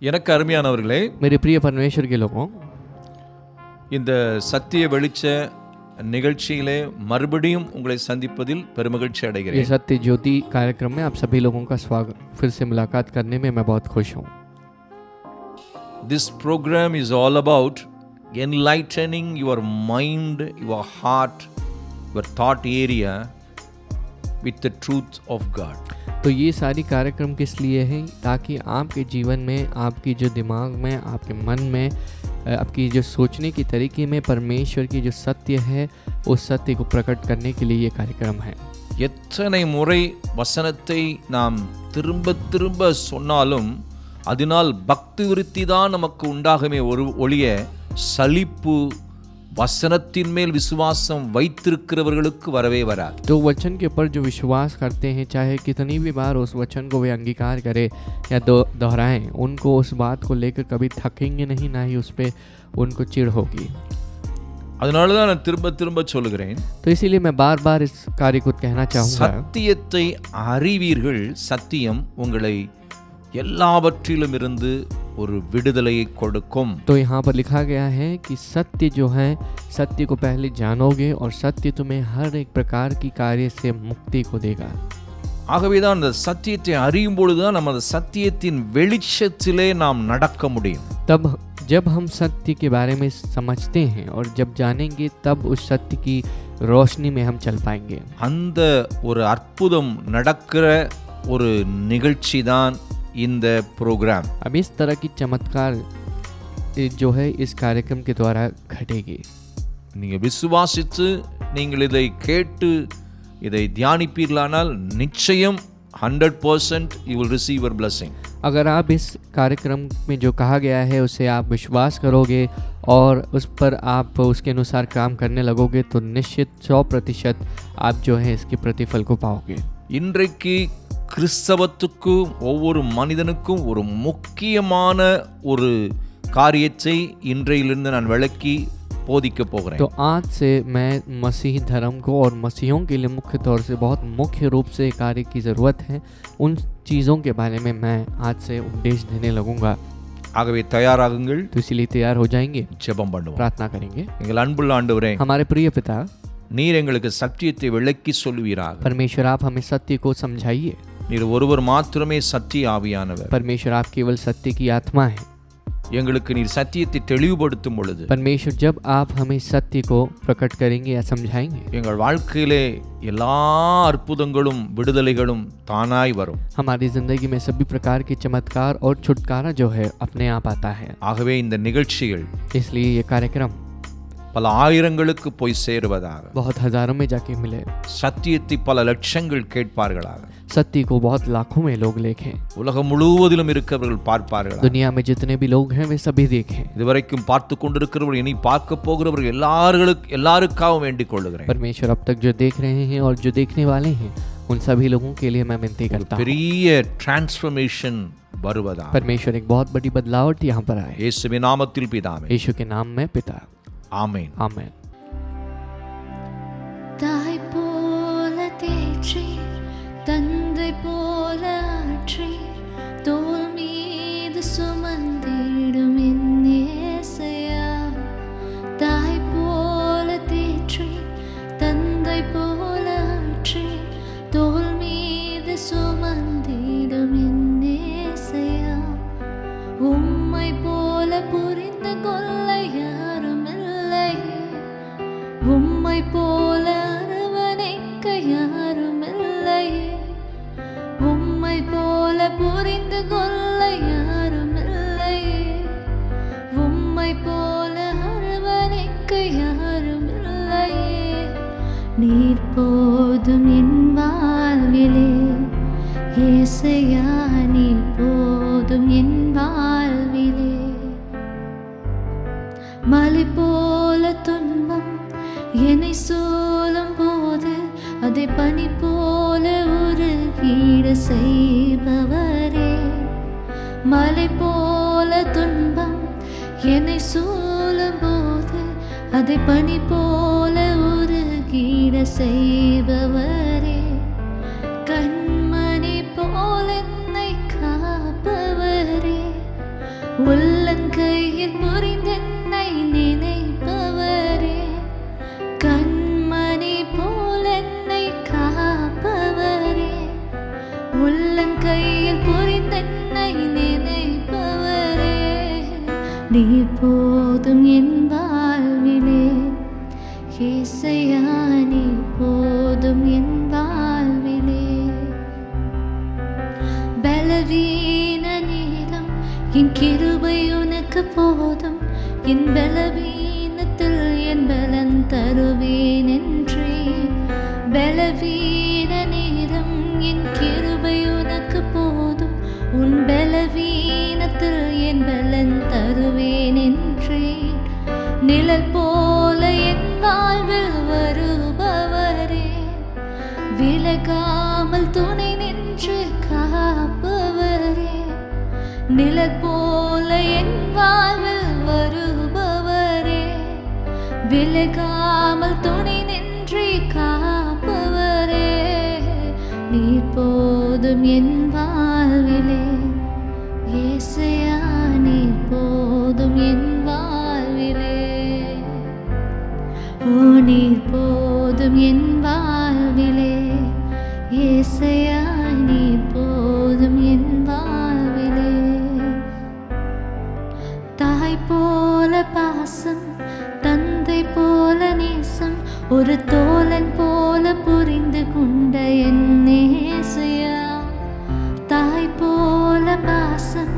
எனக்கு அருமையானவர்களே, मेरे प्रिय परमेश्वर के लोगों, இந்த சத்திய வெளிச்ச நிகழ்ச்சியிலே மறுபடியும் உங்களை சந்திப்பதில் பெருமகிழ்ச்சி ये அடைகிறேன். सत्य ज्योति कार्यक्रम में आप सभी लोगों का स्वागत, फिर से मुलाकात करने में मैं बहुत खुश हूँ। This program is all about enlightening your mind, your heart, your thought area with the truth of God. तो ये सारी कार्यक्रम किस लिए है? ताकि आपके जीवन में, आपकी जो दिमाग में, आपके मन में, आपकी जो सोचने की तरीके में परमेश्वर की जो सत्य है उस सत्य को प्रकट करने के लिए ये कार्यक्रम है। எத்தனை முறை வசனத்தை நாம் திரும்ப திரும்ப சொன்னாலும் அதனால் பக்தி விருத்தி தான் நமக்கு உண்டாகுமே ஒழிய சலிப்பு வசனத்தின் மேல் விசுவாசம் வைத்திருக்கிறவர்களுக்கு வரவே வராது. तो वचन के ऊपर जो विश्वास करते हैं, चाहे कितनी भी बार उस वचन को वे अंगीकार करें या दोहराएं, उनको उस बात को लेकर कभी थकेंगे नहीं, ना ही उस पर उनको चिढ़ होगी। அதனால தான் நான் திரும்ப திரும்ப சொல்லுகிறேன், तो इसीलिए मैं बार बार इस कार्य को कहना चाहूँगा, சத்தியத்தை அறிவீர்கள், சத்தியம் உங்களை எல்லாவற்றிலும் இருந்து ஒரு விடுதலையை கொடுக்கும். तो यहाँ पर लिखा गया है कि सत्य जो है, सत्य को पहले जानोगे और सत्य तुम्हें हर एक प्रकार की कार्य से मुक्ति को देगा। ஆகவேதான் அந்த சத்தியத்தை அறியும் பொழுதுதான் நம்ம அந்த சத்தியத்தின் வெளிச்சத்திலே நாம் நடக்க முடியும். तब जब हम सत्य के बारे में समझते हैं और जब जानेंगे, तब उस सत्य की रोशनी में हम चल पाएंगे। அந்த ஒரு அற்புதம் நடக்கிற ஒரு நிகழ்ச்சி தான் இந்த ப்ரோக்ராம். अब इस तरह की चमत्कार जो है इस कार्यक्रम के द्वारा घटेगी। நீங்கள் விசுவாசித்து நீங்கள் இதை கேட்டு இதை தியானிப்பீர்களானால் நிச்சயம் 100% you will receive your blessing. अगर आप इस कार्यक्रम में जो कहा गया है उसे आप विश्वास करोगे और उस पर आप उसके अनुसार काम करने लगोगे, तो निश्चित 100% आप जो है इसके प्रतिफल को पाओगे। இன்றைக்கு கிறிஸ்தவத்துக்கும் ஒவ்வொரு மனிதனுக்கும் ஒரு முக்கியமான ஒரு காரியத்தை இன்றையிலிருந்து நான் விளக்கி போதிக்க போகிறேன். तो आज से मैं मसीह धर्म को और मसीहों के लिए मुख्य तौर से बहुत मुख्य रूप से कार्य की ज़रूरत है, उन चीज़ों के बारे में मैं आज से उपदेश देने लगूंगा। ஆகவே தயாராகுங்கள், तो इसीलिए तैयार हो जाएंगे, ஜெபம் பண்ணுவோம். प्रार्थना करेंगे। எங்கள் அன்புள்ள ஆண்டவரே, हमारे प्रिय पिता, நீர் எங்களுக்கு சத்தியத்தை விளக்கி சொல்லுவீராக. परमेश्वर आप हमें सत्य को समझाइए। நீர் ஒருவர் மாத்திரமே சத்திய ஆவியானவர். परमेश्वर आप केवल सत्य की आत्मा है। எங்களுக்கு நீர் சத்தியத்தை தெளிவுபடுத்தும் பொழுது परमेश्वर जब आप हमें सत्य को प्रकट करेंगे या समझाएंगे, எங்கள் வாழ்க்கையிலே எல்லா அற்புதங்களும் விடுதலைகளும் தானாய் வரும். हमारी जिंदगी में सभी प्रकार के चमत्कार और छुटकारा जो है अपने आप आता है। ஆகவே இந்த நிகழ்ச்சிகள் इसलिए ये कार्यक्रम பல ஆயிரங்களுக்கு போய் சேருவதாக, बहुत हजारों में जाके मिले, சத்தியத்தை பல லட்சங்கள் கேட்பார்களாக, सत्य को बहुत लाखों में लोग देखें, உலகம் முழுவதிலும் இருக்கிறவர்கள் பார்ப்பார்களாக, दुनिया में जितने भी लोग हैं वे सभी देखें। இதுவரைக்கும் பார்த்து கொண்டிருக்கிறவர்கள் இனி பார்க்க போகிறவர்கள் எல்லாருக்காகவும் வேண்டிக் கொள்ளுகிறேன். परमेश्वर अब तक जो देख रहे हैं और जो देखने वाले हैं, उन सभी लोगों के लिए मैं विनती करता हूँ, பெரிய டிரான்ஸ்ஃபர்மேஷன் வருவதாக परमेश्वर एक बहुत बड़ी बदलावट यहाँ पर आए। இயேசுவின் நாமத்தில் பிதாவே, यीशु के नाम में पिता, ஆமென். आमेन। தாய் போல தேற்றி தந்தை போல ஆற்றி தோள் மீது சுமந்திடும் என் இயேசையா. தாய் போல தேற்றி தந்தை போல ஆற்றி தோள் மீது சுமந்திடும் என் இயேசையா. உம்மை போல புரிந்து கொள்ள யாரும் இல்லை, உம்மை போல அரவணைக்க யாரும் இல்லை, உம்மை போல புரிந்து கொள்ள யாரும் இல்லை, உம்மை போல அரவணைக்க யாரும் இல்லை. நீர் போதும் என் வாழ்விலே இயேசையா, நீர் போதும் என் வாழ்விலே. மலை போல துன்பம் என்னை சூழும் போது அதை பனி போல உருகிட செய்பவரே. மலை போல துன்பம் என்னை சூழும் போது அதை பனி போல உருகிட செய்பவரே. கண்மணி போல என்னை காப்பவரே. உள்ளங்கையில் புரிந்தென்னை நினைப்பவரே, கண்மணி போல் என்னை காப்பவரே, உள்ளங்கையில் புரிந்தென்னை நினைப்பவரே, நீர் போதும் என் வாழ்விலே, ஏசையா நீர் போதும் என் வாழ்விலே. பலவீன நேரம் என் கிருபை உனக்கு போதும், என் பலவீனத்தில் என் பலன் தருவேன் என்றே. பலவீன நேரம் என் கிருபை உனக்கு போதும், உன் பலவீனத்தில் என் பலன் தருவேன் என்றே. நிழல் போல என் வாழ்வில் வருபவரே, விலகாமல் துணை நின்று காப்பவரே, நிழல் போல என் வாழ்வில் வருபவரே, விலகாமல் துணை நின்று காப்பவரே, நீர் போதும் என் வாழ்விலே, ஏசையா நீர் போதும் என் வாழ்விலே. ஓ நீர் போதும் என் வாழ்விலே, ஏசையா நீர் போதும் என் வாழ்விலே. தாய் போல பாசம், தந்தை போல நேசம், ஒரு தோழன் போல புரிந்து கொண்ட என் ஏசையா. தாய் போல பாசம்,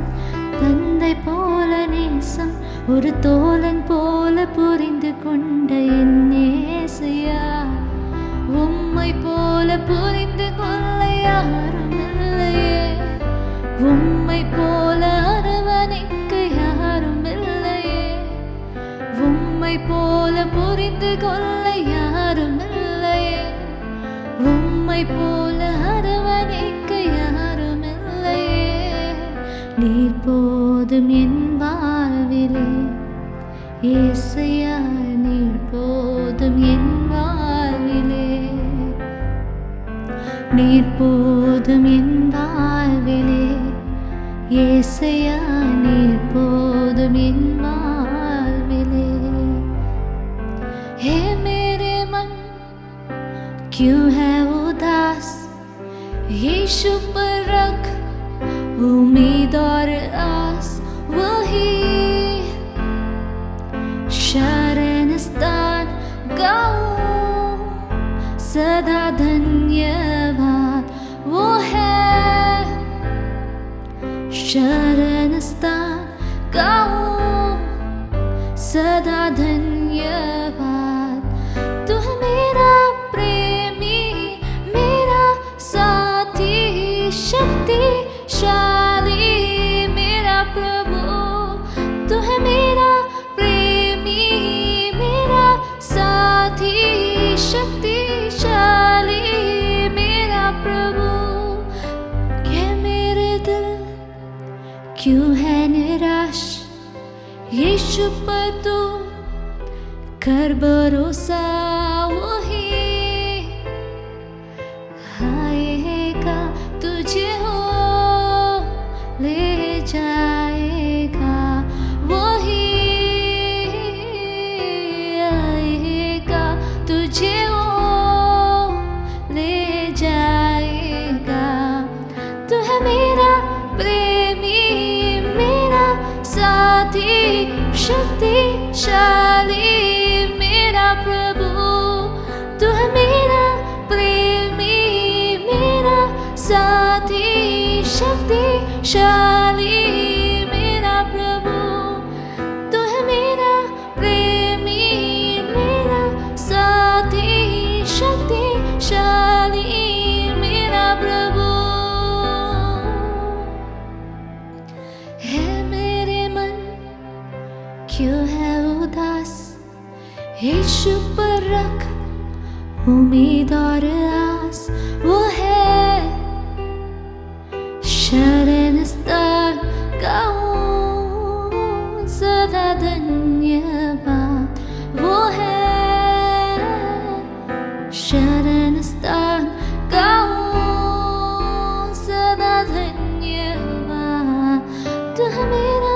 தந்தை போல நேசம், ஒரு தோழன் போல புரிந்து கொண்ட என் ஏசையா. உம்மை போல புரிந்து கொள்ள யாரும் இல்லையே, உம்மை போல அரவணைக்க யாரும் இல்லையே, உம்மை போல புரிந்து கொள்ள யாரும் இல்லையே, உம்மை போல அரவணைக்க யாரும் இல்லையே. நீர் போதும் என் வாழ்விலே, ஏசையா நீர் போதும் என் வாழ்விலே, நீர் போதும் என் வாழ்விலே, ஏசையா நீர் போதும் என் வாழ்விலே. हे मेरे मन क्यों है उदास, यीशु पर रख उम्मीद और आस, वही शरण स्थान गाऊं सदा धन्यवाद, वो है शरण स्थान गाऊं सदा धन्यवाद. तू है मेरा प्रेमी, मेरा साथी, शक्तिशाली मेरा प्रभु. तू है मेरा प्रेमी, मेरा साथी, शक्तिशाली मेरा प्रभु. क्या मेरे दिल क्यों है निराश, यीशु पर तू कर भरोसा, वही आएगा तुझे हो ले जाएगा, वही आएगा तुझे हो ले जाएगा. तू है मेरा प्रेमी, मेरा साथी, शक्तिशाली मेरा प्रभु. तू है मेरा प्रेमी, मेरा साथी, शक्तिशाली मेरा प्रभु. तू है मेरा प्रेमी, मेरा साथी, शक्तिशाली मेरा प्रभु. है मेरे मन क्यों है उदास, यीशु पर रख उम्मीद और आस, वो है शरण स्थान गाऊं सदा धन्यवाद, वो है शरण स्थान गाऊं सदा धन्यवाद. तू है मेरा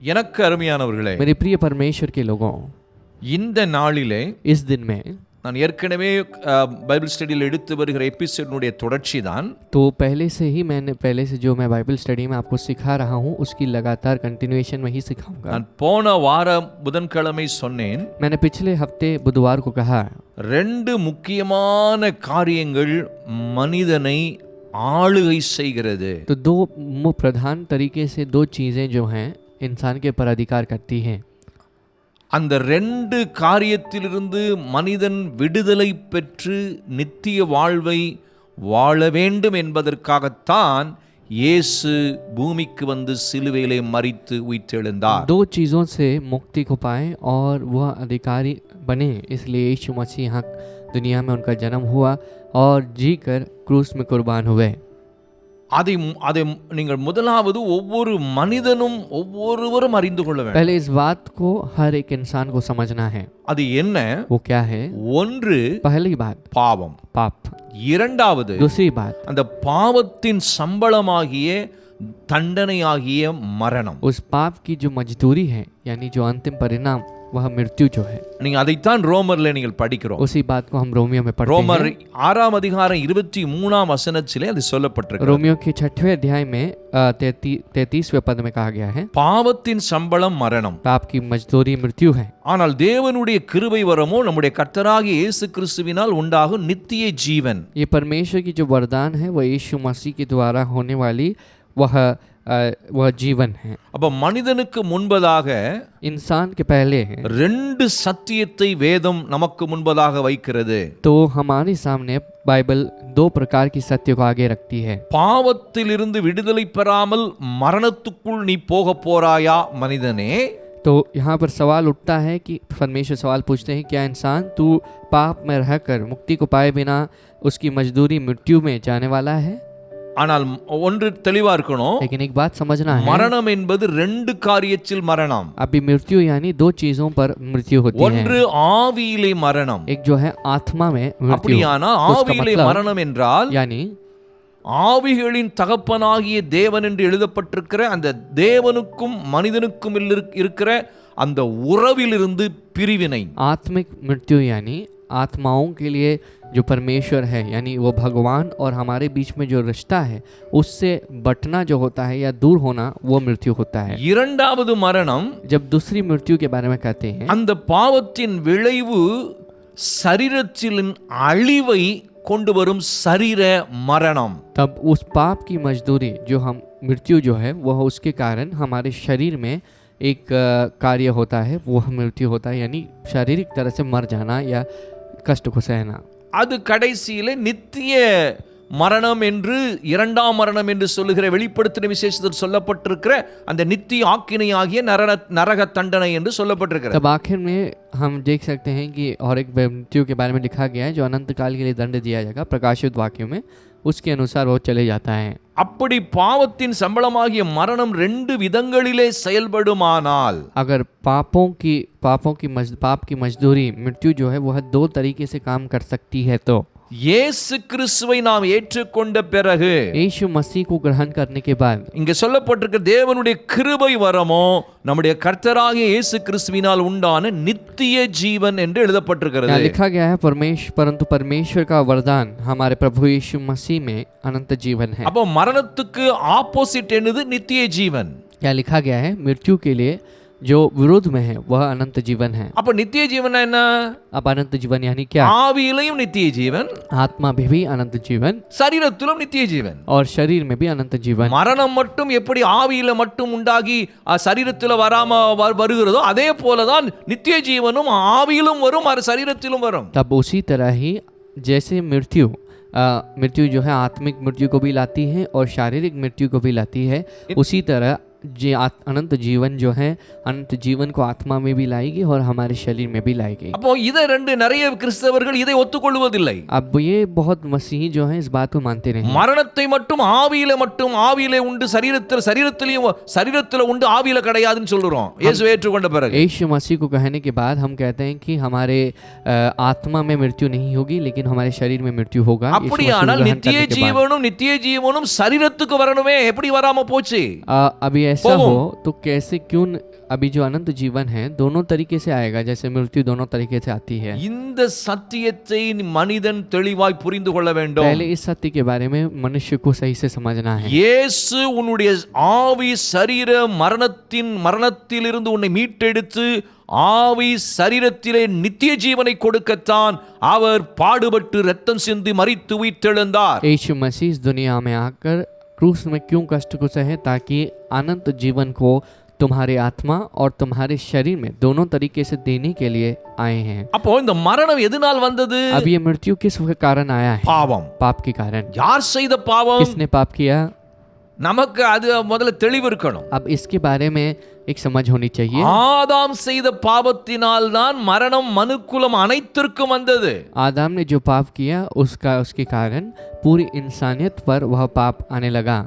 எனக்கு அருமையானவர்களே, मेरे प्रिय परमेश्वर के लोगों, இந்த நாளிலே इस दिन में நான் ஏற்கனவே பைபிள் ஸ்டடியில் எடுத்து வருகிற எபிசோடினுடைய தொடர்ச்சி தான். तो पहले से जो मैं बाइबल स्टडी में आपको सिखा रहा हूँ उसकी लगातार कंटिन्यूएशन में ही सिखाऊंगा। நான் போன வாரம் புதன்கிழமை சொன்னேன், मैंने पिछले हफ्ते बुधवार को कहा ரெண்டு முக்கியமான காரியங்கள் மனிதனை ஆளுகை செய்கிறது. तो दो प्रधान तरीके से दो चीज़ें जो हैं इंसान के ऊपर अधिकार करती हैं। அந்த ரெண்டு காரியத்திலிருந்து மனிதன் விடுதலை பெற்று நித்திய வாழ்வை வாழ வேண்டும் என்பதற்காகத்தான் இயேசு பூமிக்கு வந்து சிலுவையிலே மரித்து உயிர்த்தெழுந்தார். दो चीज़ों से मुक्ति को पाए और वह अधिकारी बने, इसलिए यीशु मसीह यहाँ दुनिया में उनका जन्म हुआ और जीकर क्रूस में कुर्बान हुए। அதை நீங்கள் முதலாவது ஒவ்வொரு மனிதனும் ஒவ்வொருவரும் அறிந்து கொள்ள வேண்டும். पहले इस बात को हर एक इंसान को समझना है। அது என்ன? वो क्या है? ஒன்று पहली बात பாவம், पाप, இரண்டாவது दूसरी बात அந்த பாவத்தின் சம்பளமாகிய தண்டனையாகிய மரணம். उस पाप की जो मजदूरी है यानी जो अंतिम परिणाम वह मृत्यु जो है। நீங்க அதைத்தான் ரோமர்ல நீங்கள் படிக்கிறோம். उसी बात को हम रोमियो में पढ़ते ரோமர் हैं। 6 அதிகாரம் 23 वचनத்திலே அது சொல்லப்பட்டிருக்கு. रोमियो के 6वें अध्याय में 33वें पद में कहा गया है, பாவத்தின் சம்பளம் மரணம், पाप की मजदूरी मृत्यु है, ஆனால் தேவனுடைய கிருபை வரமோ நம்முடைய கர்த்தராகிய இயேசு கிறிஸ்துவினால் உண்டாகும் நித்திய ஜீவன். ये परमेश्वर की जो वरदान है वह यीशु मसीह के द्वारा होने वाली वह जीवन है। அப்ப மனிதனுக்கு முன்பதாக इंसान के पहले है ரெண்டு சத்தியத்தை வேதம் நமக்கு முன்பதாக வைக்கிறது. तो हमारे सामने बाइबल दो प्रकार की सत्य को आगे रखती है। பாவத்திலிருந்து விடுதலை பெறாமல் மரணத்துக்குள் நீ போக போறாயா மனிதனே? तो यहाँ पर सवाल उठता है कि परमेश्वर सवाल पूछते हैं, क्या इंसान तू पाप में रहकर मुक्ति को पाए बिना उसकी मजदूरी मृत्यु में जाने वाला है? ஆனால் ஒன்று தெளிவா இருக்கணும், लेकिन एक बात समझना है, மரணம் என்பது ரெண்டு காரியத்தில் மரணம். अभी मृत्यु यानी दो चीजों पर मृत्यु होती है। ஒன்று ஆவியிலே மரணம். एक जो है आत्मा में मृत्यु, அப்படியானா ஆவியிலே மரணம் என்றால் यानी ஆவிகளின் தகப்பனாகிய தேவன் என்று எழுதப்பட்டிருக்கிற அந்த தேவனுக்கும் மனிதனுக்கும் இருக்கிற அந்த உறவிலிருந்து பிரிவினை. आत्मिक मृत्यु यानी आत्माओं के लिए जो परमेश्वर है यानी वो भगवान और हमारे बीच में जो रिश्ता है उससे बटना जो होता है या दूर होना वो मृत्यु होता है। இரண்டாவது மரணம், जब दूसरी मृत्यु के बारे में कहते हैं, அந்த பாவத்தின் விளைவு சரீரத்தின் அழிவை கொண்டு வரும் சரீர மரணம். तब उस पाप की मजदूरी जो हम मृत्यु जो है वह उसके कारण हमारे शरीर में एक कार्य होता है, वह मृत्यु होता है यानी शारीरिक तरह से मर जाना या कष्ट को सहना। அது கடைசியிலே நித்திய மரணம் என்று இரண்டாம் மரணம் என்று சொல்லுகிற வெளிப்படுத்தின விசேஷத்தில் சொல்லப்பட்டிருக்கிற அந்த நித்திய ஆக்கினையாகிய நரக தண்டனை என்று சொல்லப்பட்டிருக்கிறது. तब आखिर में हम देख सकते हैं कि और एक मृत्यु के बारे में लिखा गया है जो अनंत काल के लिए दंड दिया जाएगा, प्रकाशित वाक्यों में उसके अनुसार वो चले जाता है। அப்படி பாவத்தின் சம்பளமாகிய மரணம் ரெண்டு விதங்களிலே செயல்படுமானால், अगर पाप की मजदूरी मृत्यु जो है वह दो तरीके से काम कर सकती है, तो இயேசு கிறிஸ்துவை நாம் ஏற்றுக்கொண்ட பிறகு, यीशु मसीह को ग्रहण करने के बाद, இங்க சொல்லப்பட்டிருக்க தேவனுடைய கிருபை வரமோ நம்முடைய கர்த்தராகிய இயேசு கிறிஸ்துவினால் உண்டான நித்திய ஜீவன் என்று எழுதப்பட்டிருக்கிறது. लिखा गया है परंतु परमेश्वर का वरदान हमारे प्रभु यीशु मसीह में अनंत जीवन है। அப்போ மரணத்துக்கு ஆப்போசிட் என்னது? நித்திய ஜீவன். क्या लिखा गया है? मृत्यु के लिए जो विरोध में है वह अनंत जीवन है। அப்ப நித்திய ஜீவன் என்ன? अब अनंत जीवन यानी क्या? ஆவியிலும் நித்திய ஜீவன், आत्मा में भी अनंत जीवन சரீரத்திலும் நித்திய ஜீவன், और शरीर में भी अनंत जीवन। மரணம் மட்டும் எப்படி ஆவியில மட்டும் உண்டாகி சரீரத்தில் வராம வருகிறதோ அதே போலதான் நித்திய ஜீவனும் ஆவியிலும் வரும் சரீரத்திலும் वரும்। तब उसी तरह ही जैसे मृत्यु जो है आत्मिक मृत्यु को भी लाती है और शारीरिक मृत्यु को भी लाती है, उसी तरह अनंत जीवन जो है अनंत जीवन को आत्मा में भी लाएगी और हमारे शरीर में भी लाएगी। அப்போ இதை ரெண்டு நிறைய கிறிஸ்தவர்கள் இதை ஒத்துக்கொள்வதில்லை. अब ये बहुत मसीही जो है इस बात को मानते नहीं। மரணத்தை மட்டும் ஆவியிலே உண்டு சரீரத்திலே உண்டு ஆவியில கிடையாதுன்னு சொல்றோம் இயேசு ஏற்றுக்கொண்ட பிறகு। यीशु मसीह को कहने के बाद हम कहते हैं कि हमारे आत्मा में मृत्यु नहीं होगी लेकिन हमारे शरीर में मृत्यु होगा। அப்படியானால் நித்திய ஜீவனும் சரீரத்துக்கு வரணுமே, எப்படி வராம போச்சு? अभी ऐसा हो तो कैसे क्यों अभी जो अनंत जीवन है दोनों तरीके से आएगा, जैसे मृत्यु दोनों तरीके से आती है। இந்த சத்தியத்தை மனிதன் தெளிவாய் புரிந்து கொள்ள வேண்டும். पहले इस सत्य के बारे में मनुष्य को सही से समझना है। இயேசு உன்னுடைய ஆவி சரீர மரணத்திலிருந்து உன்னை மீட்டெடுத்து ஆவி சரீரத்திலே நித்திய ஜீவனை கொடுக்கத்தான் அவர் பாடுபட்டு ரத்தம் சிந்தி மரித்து உயிர்த்தெழுந்தார். यीशु मसीह इस दुनिया में आकर क्रूस में क्यों कष्ट को सहे, ताकि अनंत जीवन को तुम्हारे आत्मा और तुम्हारे शरीर में दोनों तरीके से देने के लिए आए हैं। அப்போ இந்த மரணம் எதனால் வந்தது? अब ये मृत्यु किस कारण आया है? பாவம். पाप के कारण। யார் செய்த பாவம்? किसने पाप किया? நமக்கு அது முதல்ல தெளிவு இருக்கணும். अब इसके बारे में एक समझ होनी चाहिए। ஆதாம் செய்த பாவத்தினால் தான் மரணம் மனுக்குலம் அனைத்திற்கும் வந்தது. आदम ने जो पाप किया उसके कारण पूरी इंसानियत पर वह पाप आने लगा।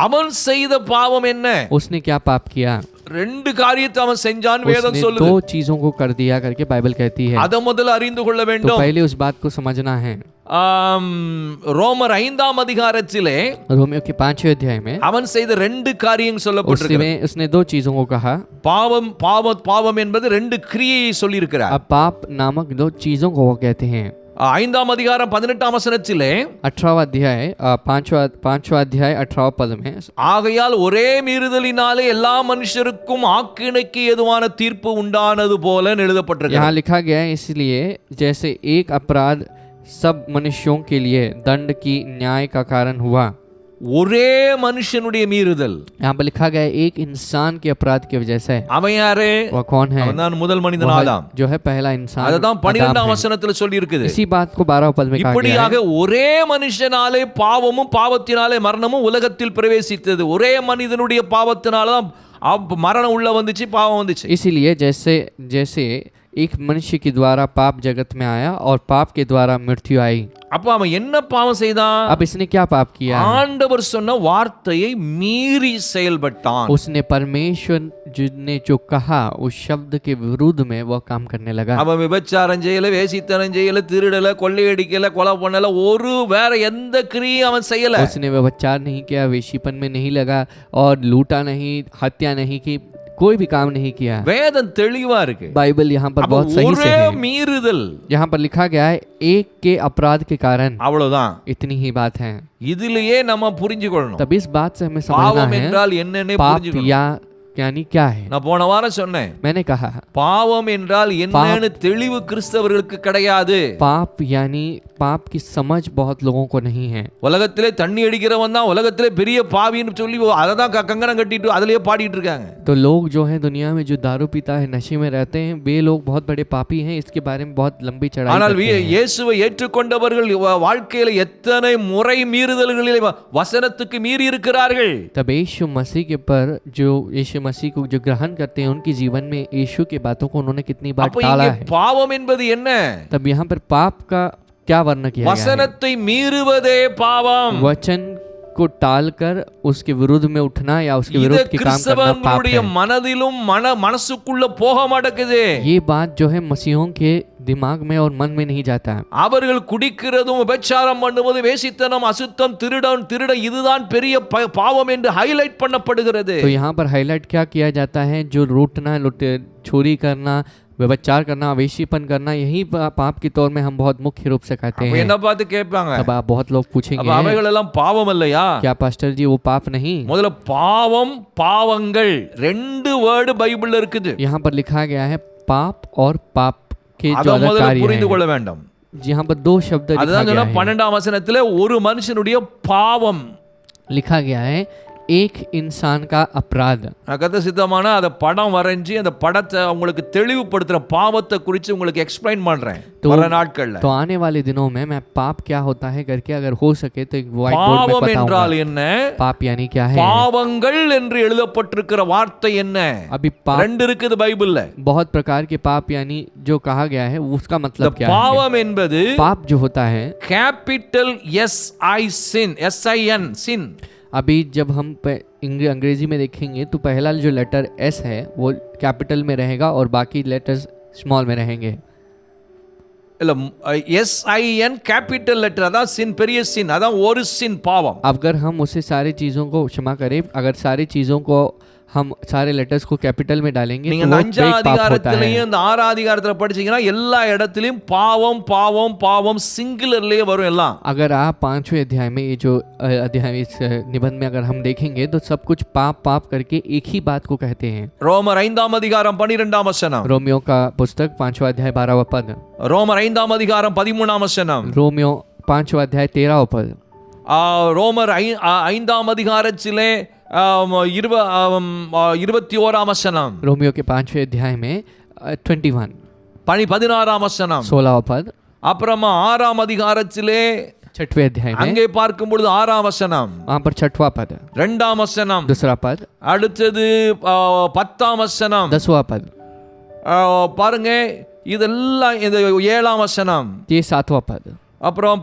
அவன் செய்த பாவம் என்ன? उसने क्या पाप किया? ரெண்டு காரியத்தை அவன் செஞ்சான் வேதம் उसने சொல்லுது. 2 चीजों को कर दिया करके बाइबल कहती है। அத முதல்ல அறிந்து கொள்ள तो வேண்டும். पहले उस बात को समझना है। ரோமர் 5ஆம் அதிகாரத்திலே रोमियो के 5वें अध्याय में அவன் செய்த ரெண்டு காரியம் சொல்லப்பட்டிருக்கு. उसने 2 चीजों को कहा। பாவம் என்பது ரெண்டு கிரியையை சொல்லி இருக்கிறார். अब पाप नामक 2 चीजों को वो कहते हैं। 5ஆம் அதிகாரம் 18ஆம் வசனத்திலே 18वां अध्याय 5वां अध्याय 18वां पद में, ஆகையால் ஒரே மீறுதலினாலே எல்லா மனுஷருக்கும் ஆக்கினைக்கு ஏதுவான தீர்ப்பு உண்டானது போல எழுதப்பட்டிருக்கு. यहाँ लिखा गया है, इसलिए जैसे एक अपराध सब मनुष्यों के लिए दंड की न्याय का कारण हुआ। ஒரே மனுஷனுடைய மீறுதல், यहाँ पर लिखा गया है एक इंसान के अपराध की वजह से। அவன் யாரு? वह कौन है? அவன்தான் முதல் மனிதன் ஆதாம். जो है पहला इंसान। அதுதான் 12ஆம் வசனத்துல சொல்லி இருக்குது. इसी बात को 12वें पद में कहा गया है। இப்படியாக ஒரே மனுஷனாலே பாவமும் பாவத்தினாலே மரணமும் உலகத்தில் பிரவேசித்தது. ஒரே மனிதனுடைய பாவத்தினால தான் மரணம் உள்ள வந்துச்சு, பாவம் வந்துச்சு. इसीलिए जैसे एक मनुष्य के द्वारा पाप जगत में आया और पाप के द्वारा मृत्यु आई। அப்ப அவன் என்ன பாவம் செய்தான்? अब इसने क्या पाप किया? ஆண்டவர் சொன்ன வார்த்தையை மீறி செயல்பட்டான். उसने परमेश्वर ने जो कहा उस शब्द के विरुद्ध में वह काम करने लगा। அவன் விபச்சாரம் செய்யல, வேசித்தனம் செய்யல, திருடல, கொள்ளையடிக்கல, கொலை பண்ணல, ஒரு வேற எந்த கிரியும் அவன் செய்யல. उसने व्यभिचार नहीं किया, वेश्यापन में नहीं लगा और लूटा नहीं, हत्या नहीं की, कोई भी काम नहीं किया। வேதம் தெளிவா இருக்கு. बाइबल यहाँ पर बहुत सही से ஒரே है। மீறுதல், यहाँ पर लिखा गया है एक के अपराध के कारण। அவ்வளவுதான். इतनी ही बात है। இதுலயே நம்ம புரிஞ்சுக்கொள்ளணும். तब इस बात से हमें समझना பாவம் है என்றால் என்னன்னு पाप புரிஞ்சுக்கணும். यानी क्या है। நான் போன வாரம் சொன்னேன், मैंने कहा பாவம் என்றால் என்னன்னு தெளிவு கிறிஸ்தவர்களுக்கு கிடையாது. पाप यानी पाप की समझ बहुत लोगों को नहीं है। உலகத்திலே தண்ணி அடிக்கிறவன் தான் உலகத்திலே பெரிய பாவின்னு சொல்லி அதை தான் கங்கணம் கட்டிட்டு அதிலேயே பாடிட்டு இருக்காங்க. तो लोग जो है दुनिया में जो दारू पीता है, नशे में रहते हैं, वे लोग बहुत बड़े पापी हैं। इसके बारे में बहुत लंबी चढ़ाई ஆனால் करते हैं। இயேசுவை ஏற்றுக்கொண்டவர்கள் வாழ்க்கையில எத்தனை முறை மீறுதல்களிலே வசனத்துக்கு மீறி இருக்கிறார்கள். तब यीशु मसीह के पर जो यीशु मसीह को जो ग्रहण करते हैं उनके जीवन में यीशु की बातों को उन्होंने कितनी बार அப்ப टाला இங்கே है। பாவம் என்பது என்ன? तब यहाँ पर पाप का क्या वर्ण किया गया है? வசனத்தை மீறுவதே பாவம். वचन को टालकर उसके विरुद्ध में उठना या उसके இது विरुद्ध की काम करना पाप கிறிஸ்தவனுடைய है। மனதிலும் மனசுக்குள்ள போக மாட்டேங்குது. ये बात जो है मसीहों के दिमाग में और मन में नहीं जाता। அவர்கள் குடிக்கிறதும் விபச்சாரம் பண்ணுவதும் வேசித்தனம் அசுத்தம் திருட இதுதான் பெரிய பாவம் என்று ஹைலைட் பண்ணப்படுகிறது. तो यहाँ पर हाईलाइट क्या किया जाता है? जो लूटना, चोरी करना, व्यभिचार करना, वेश्यापन करना, यही पाप के तौर में हम बहुत मुख्य रूप से कहते हैं। என்ன பார்த்து கேட்பாங்க, अब आप बहुत लोग पूछेंगे அவைகள் எல்லாம் பாவம் இல்லையா? क्या पास्टर जी वो पाप नहीं? முதல்ல பாவம் பாவங்கள் ரெண்டு வேர்டு பைபிள்ல இருக்குது. यहाँ पर लिखा गया है पाप और पाप के जो அத अलग முதல்ல कार्य புரிந்து हैं। கொள்ள வேண்டும். यहाँ पर 2 शब्द लिखा அதுதான் गया சொன்னா है। 12ஆம் வசனத்திலே ஒரு மனுஷனுடைய பாவம் लिखा गया है एक इंसान का अपराध। கத்த சித்தமான அத படம் வரைஞ்சி அந்த படத்தை உங்களுக்கு தெளிவுபடுத்துற பாவத்தை குறித்து உங்களுக்கு எக்ஸ்பிளைன் பண்றேன் வர நாட்கள்ல. तो आने वाले दिनों में मैं पाप क्या होता है करके अगर हो सके तो एक व्हाइट बोर्ड में பாவம் என்றால் बताऊंगा। என்ன? पाप यानी क्या है? பாவங்கள் என்று எழுதப்பட்டிருக்கிற வார்த்தை என்ன? अभी पाप ரெண்டு இருக்குது பைபிள்ல. बहुत प्रकार के पाप यानी जो कहा गया है उसका मतलब क्या है? பாவம் என்பது पाप जो होता है कैपिटल SIN सिन। अभी जब हम अंग्रेजी में देखेंगे तो पहला जो लेटर एस है वो कैपिटल में रहेगा और बाकी लेटर्स स्मॉल में रहेंगे। SIN कैपिटल लेटर अதான் सिन பெரிய सिन அதான் ஒரு सिन பாவம். अगर हम उसे सारी चीज़ों को क्षमा करें, अगर सारी चीज़ों को हम सारे लेटर्स को कैपिटल में डालेंगे நீங்க तो இந்த वो அஞ்சாம் big पाप होता है। அதிகாரத்திலையும் இந்த ஆறாம் அதிகாரத்துல படிச்சீங்கன்னா எல்லா இடத்துலயும் பாவம் பாவம் பாவம் சிங்குலர்லயே வரும் எல்லாம். अगर आप 5वें अध्याय में ये जो अध्याय इस निबंध में अगर हम देखेंगे तो सब कुछ पाप पाप करके एक ही बात को कहते हैं। ரோமர் 5ஆம் அதிகாரம் 12ஆம் வசனம், रोमियो का पुस्तक 5वां अध्याय 12वां पद, ரோமர் 5ஆம் அதிகாரம் 13ஆம் வசனம், रोमियो 5वां अध्याय 13वां पद, ரோமர் 5ஆம் அதிகாரத்திலே 21ஆம் வசனம், रोमियो के 5वें अध्याय में 21 16ஆம் வசனம், 16वां पद, அப்புறமா 6ஆம் அதிகாரத்திலே 6वें अध्याय में அங்கே பார்க்கும் பொழுது 6ஆம் வசனம், वहां पर 6वां पद, 2ஆம் வசனம், दूसरा पद, அடுத்தது 10ஆம் வசனம், 10वां पद, பாருங்க இதெல்லாம் இது 7ஆம் வசனம், ये 7वां पद, அப்புறம்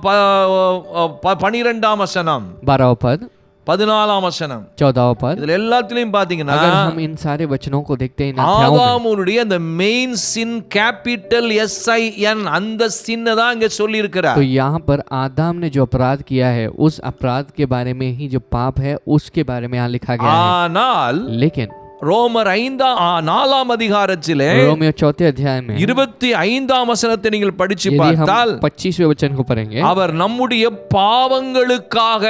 12ஆம் வசனம், 12वां पद, 14ஆம் வசனம், 14वां पद। இதுல எல்லாத்துலயும் பாத்தீங்கன்னா अगर हम इन सारे वचनों को देखते हैं इन अध्यायों में, ஆதாமுடைய அந்த மெயின் சின் கேபிட்டல் SIN அந்த சின்ன தான் இங்க சொல்லி இருக்கிறார். तो यहाँ पर आदम ने जो अपराध किया है उस अपराध के बारे में ही जो पाप है उसके बारे में यहाँ लिखा गया है। ஆனால் लेकिन ரோமர் 4ஆம் அதிகாரத்திலே रोमियो 4 अध्याय में 25ஆம் வசனத்தை நீங்கள் படிச்சு यदि हम பார்த்தால் 25वें वचन को पढ़ेंगे, அவர் நம்முடைய பாவங்களுக்காக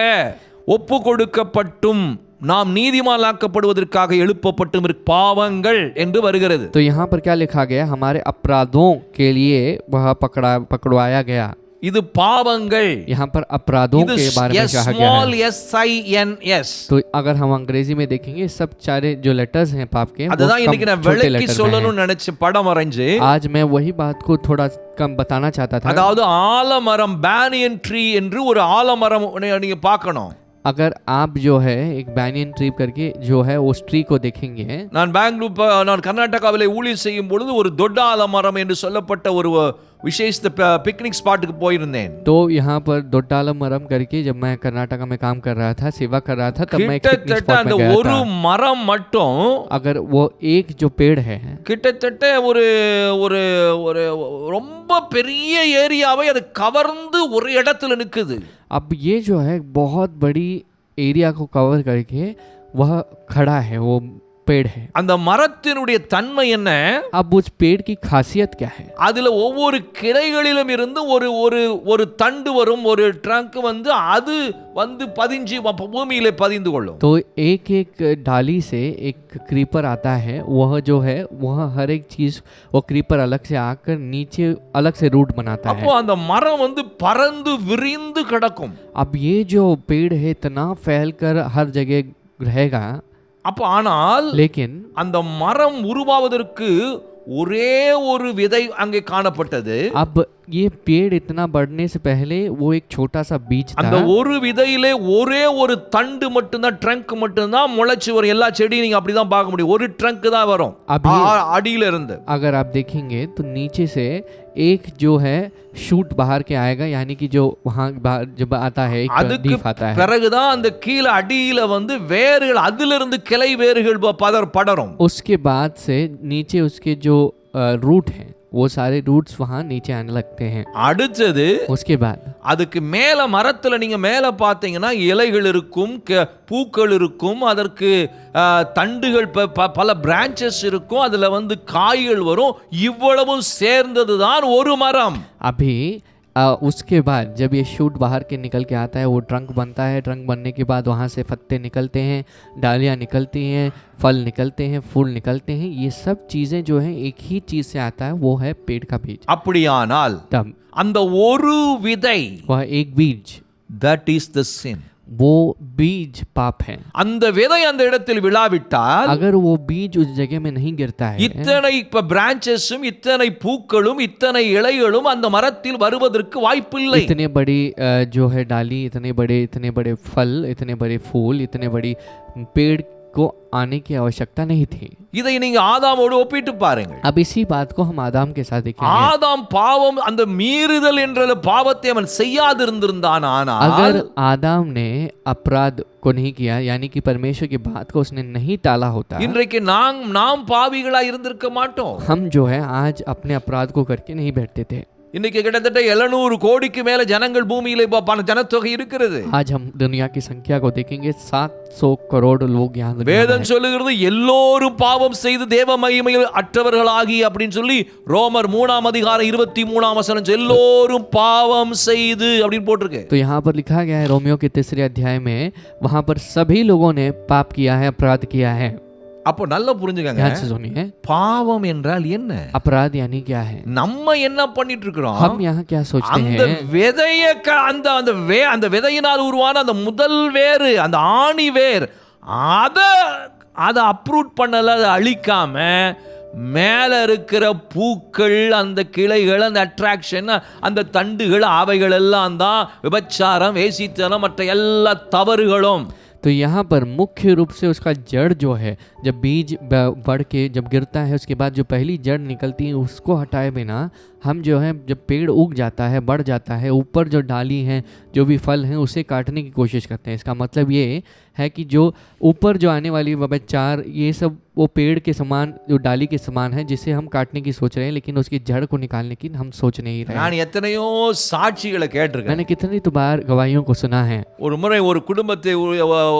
ஒப்பு கொடுக்கப்பட்டும் நாம் நீதிமானாக்கப்படுவதற்காக எழுப்பப்பட்டும் பாவங்கள் என்று வருகிறது. तो यहाँ पर क्या लिखा गया, हमारे अपराधों के लिए वह पकड़वाया गया। இது பாவங்கள், यहाँ पर अपराधों இது के बारे में कहा गया small है। SINS. तो अगर हम अंग्रेजी में देखेंगे सब सारे जो लेटर्स हैं पाप के वो அதுதான் कम இன்னைக்கு நான் छोटे விளக்கி लेटर में हैं। சொல்லணும்னு நினைச்சு படம் வரைஞ்சு, आज मैं वही बात को थोड़ा कम बताना चाहता था। அதாவது ஆலமரம் பேனியன் ட்ரீ என்று ஒரு ஆலமரம் நீங்க பார்க்கணும். अगर आप जो है एक बैनियन ट्री करके जो है उस ट्री को देखेंगे, நான் நான் கர்நாடகாவிலே ஊழியர் செய்யும் பொழுது ஒரு தொட்ட ஆலமரம் என்று சொல்லப்பட்ட ஒரு विशेष पिकनिक स्पॉट போயிருந்தேன். तो यहाँ पर दोड्डालम मरम करके जब मैं कर्नाटका में काम कर रहा था, सेवा कर रहा था, तब मैं एक पिकनिक स्पॉट में गया ஒரு था। மரம் மட்டும் अगर वो एक जो पेड़ है கிட்டத்தட்ட ஒரு ஒரு ஒரு ரொம்ப பெரிய ஏரியாவை அது கவர்ந்து ஒரு இடத்துல நிக்குது. अब ये जो है बहुत बड़ी एरिया को कवर करके वह खड़ा है, वो पेड़ है। அந்த மரத்தினுடைய தன்மை என்ன? अब उस पेड़ की खासियत क्या है? அதுல ஒவ்வொரு கிளைகளிலும் இருந்து ஒரு ஒரு ஒரு தண்டு வரும், ஒரு ட்ரங்க் வந்து அது வந்து பதிஞ்சு பூமியிலே பதிந்து கொள்ளும். तो एक एक डाली से एक क्रीपर आता है, वह जो है वह हर एक चीज वो क्रीपर अलग से आकर नीचे अलग से रूट बनाता है। அப்போ அந்த மரம் வந்து பறந்து விரிந்து கிடக்கும். अब ये जो पेड़ है इतना फैलकर हर जगह रहेगा, அப்போ ஆனால் लेकिन அந்த மரம் உருவாவதற்கு ஒரே ஒரு விதை அங்கே காணப்பட்டது. अब ये पेड़ इतना बढ़ने से पहले वो एक छोटा सा बीज அந்த था। ஒரு விதையிலே ஒரே ஒரு தண்டு மட்டும்தான், ட்ரங்க் மட்டும்தான் முளைச்சு வரும். எல்லா செடியும் நீங்க அப்படிதான் பார்க்க முடியும், ஒரு ட்ரங்க் தான் வரும் அடியில இருந்து. अगर आप देखेंगे तो नीचे से एक जो है शूट बाहर के आएगा, यानी कि जो वहाँ जब आता है एक அதுக்கு लीफ आता है, பிறகுதான் அந்த கீழே அடியில வந்து வேர்கள், அதுல இருந்து கிளை வேர்கள் படரும். उसके बाद से नीचे उसके जो रूट है वो सारे रूट्स वहाँ नीचे आने लगते हैं। அடுத்தது उसके बाद அதுக்கு மேல மரத்துல நீங்க மேல பார்த்தீங்கன்னா இலைகள் இருக்கும், பூக்கள் இருக்கும், அதற்கு தண்டுகள் பல பிரான்ச்சஸ் இருக்கும், அதுல வந்து காய்கள் வரும். இவ்வளவும் சேர்ந்ததுதான் ஒரு மரம். अभी उसके बाद जब ये शूट बाहर के निकल के आता है, वो ट्रंक बनता है। ट्रंक बनने के बाद वहाँ से पत्ते निकलते हैं, डालियाँ निकलती हैं, फल निकलते हैं, फूल निकलते हैं। ये सब चीज़ें जो हैं एक ही चीज़ से आता है, वो है पेड़ का बीज। அப்படியானால் तब அந்த ஒரு விதை, वह एक बीज, that is the sin, वो बीज पाप है। அந்த விதை அந்த இடத்தில் விழாவிட்டால், अगर वो बीज उस जगह में नहीं गिरता है, இத்தனை பிரான்ச்சஸும் இத்தனை பூக்களும் இத்தனை இலைகளும் அந்த மரத்தில் வருவதற்கு வாய்ப்பில்லை. इतने बड़ी जो है डाली, इतने बड़े फल, इतने बड़े फूल, इतने बड़ी पेड़ को आने की आवश्यकता नहीं थी। இதை நீங்க ஆதாமோடு ஒப்பிட்டு பாருங்கள். अब इसी बात को हम आदम के साथ देखेंगे। ஆதாம் பாவம், அந்த மீறுதல் என்ற பாவத்தை அவன் செய்யாதிருந்திருந்தான். ஆனால் अगर आदम ने अपराध को नहीं किया, यानी कि परमेश्वर की बात को उसने नहीं टाला होता, இன்றைக்கு நாம் பாவிகளா இருந்திருக்க மாட்டோம். हम जो है आज अपने अपराध को करके नहीं बैठते थे। இன்னைக்கு கிட்டத்தட்ட 700 கோடிக்கு மேல ஜனங்கள் பூமியில ஜனத்தொகை இருக்கிறது. आज हम दुनिया की संख्या को देखेंगे 700 करोड़ लोग यहाँ दुनिया में வேதம் हैं। சொல்லுகிறது எல்லோரும் பாவம் செய்து தேவ மகிமையில் அற்றவர்களாகி அப்படின்னு சொல்லி ரோமர் 3 அதிகாரம் 23 வசனம் எல்லோரும் பாவம் செய்து அப்படின்னு போட்டிருக்கு. तो यहाँ पर लिखा गया है रोमियो के 3 अध्याय में, वहाँ पर सभी लोगों ने पाप किया है, अपराध किया है। அப்போ நல்லா புரிஞ்சுக்கங்க, ध्यान से सुनिए, பாவம் என்றால் என்ன? अपराध यानी क्या है? நம்ம என்ன பண்ணிட்டு இருக்கிறோம்? हम यहाँ क्या सोचते அந்த हैं? விதைய அந்த விதையினால் உருவான அந்த முதல் வேறு, அந்த ஆணி வேர், அதை அப்ரூட் பண்ணல, அதை அழிக்காம மேல இருக்கிற பூக்கள், அந்த கிளைகள், அந்த அட்ராக்ஷன், அந்த தண்டுகள், அவைகள் எல்லாம் தான் விபச்சாரம், வேசித்தனம், மற்ற எல்லா தவறுகளும். तो यहाँ पर मुख्य रूप से उसका जड़ जो है, जब बीज बढ़ के जब गिरता है, उसके बाद जो पहली जड़ निकलती है उसको हटाए बिना हम जो है, जब पेड़ उग जाता है, बढ़ जाता है, ऊपर जो डाली हैं, जो भी फल हैं, उसे काटने की कोशिश करते हैं। इसका मतलब ये है कि जो ऊपर जो आने वाली विचार, ये सब वो पेड़ के समान, जो डाली के समान है, जिसे हम काटने की सोच रहे हैं, लेकिन उसकी जड़ को निकालने की हम सोच नहीं रहे। நான் எத்தனையோ சாட்சிகளை கேட்டிருக்கேன். मैंने कितनी तो बार गवाहियों को सुना है। ஒரு முறை ஒரு குடும்பத்தை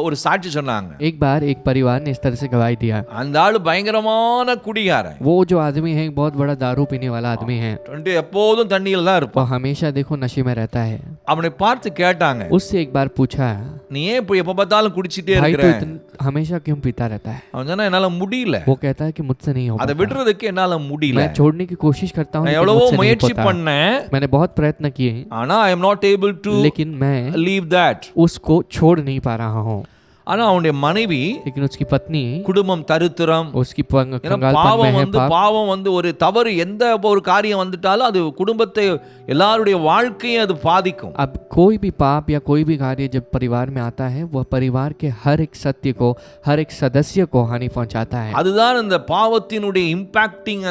ஒரு சாட்சி சொன்னாங்க. एक बार एक परिवार ने इस तरह से गवाही दिया। அந்த ஆளு பயங்கரமான குடிகாரன். वो जो आदमी है बहुत बड़ा दारू पीने वाला आदमी है, எப்போதும் தண்ணியில் தான் वो இருப்பான். हमेशा देखो नशे में रहता है। அவனை பார்த்து கேட்டாங்க, उससे एक बार पूछा, நீ ஏன் இப்போ எப்ப பார்த்தாலும் குடிச்சிட்டே भाई இருக்கிற? तो हमेशा क्यों पीता रहता है? அவன் சொன்னா என்னால முடியல, वो कहता है कि मुझसे नहीं हो அதை पाता। விடுறதுக்கு என்னால முடியல. मैं छोड़ने की कोशिश करता हूँ, நான் लेकिन எவ்வளவோ मुझसे नहीं முயற்சி होता। பண்ணேன், मैंने बहुत प्रयत्न किए, ஆனா I am not able to लेकिन मैं லீவ் தட். उसको छोड़ नहीं पा रहा हूँ। ஆனா அவனுடைய மனைவி, लेकिन उसकी पत्नी, குடும்பம் தரித்திரம், उसकी ஏன்னா कंगालपन में है पाप। பாவம் ஒரு தவறு, எந்த ஒரு காரியம் வந்துட்டாலும் அது குடும்பத்தை, எல்லாருடைய வாழ்க்கையை அது பாதிக்கும். अब कोई भी पाप या कोई भी कार्य जब परिवार में आता है, वह परिवार के हर एक सत्य को, हर एक सदस्य को हानि पहुंचाता है। அதுதான் அந்த பாவத்தினுடைய இம்பாக்டிங்,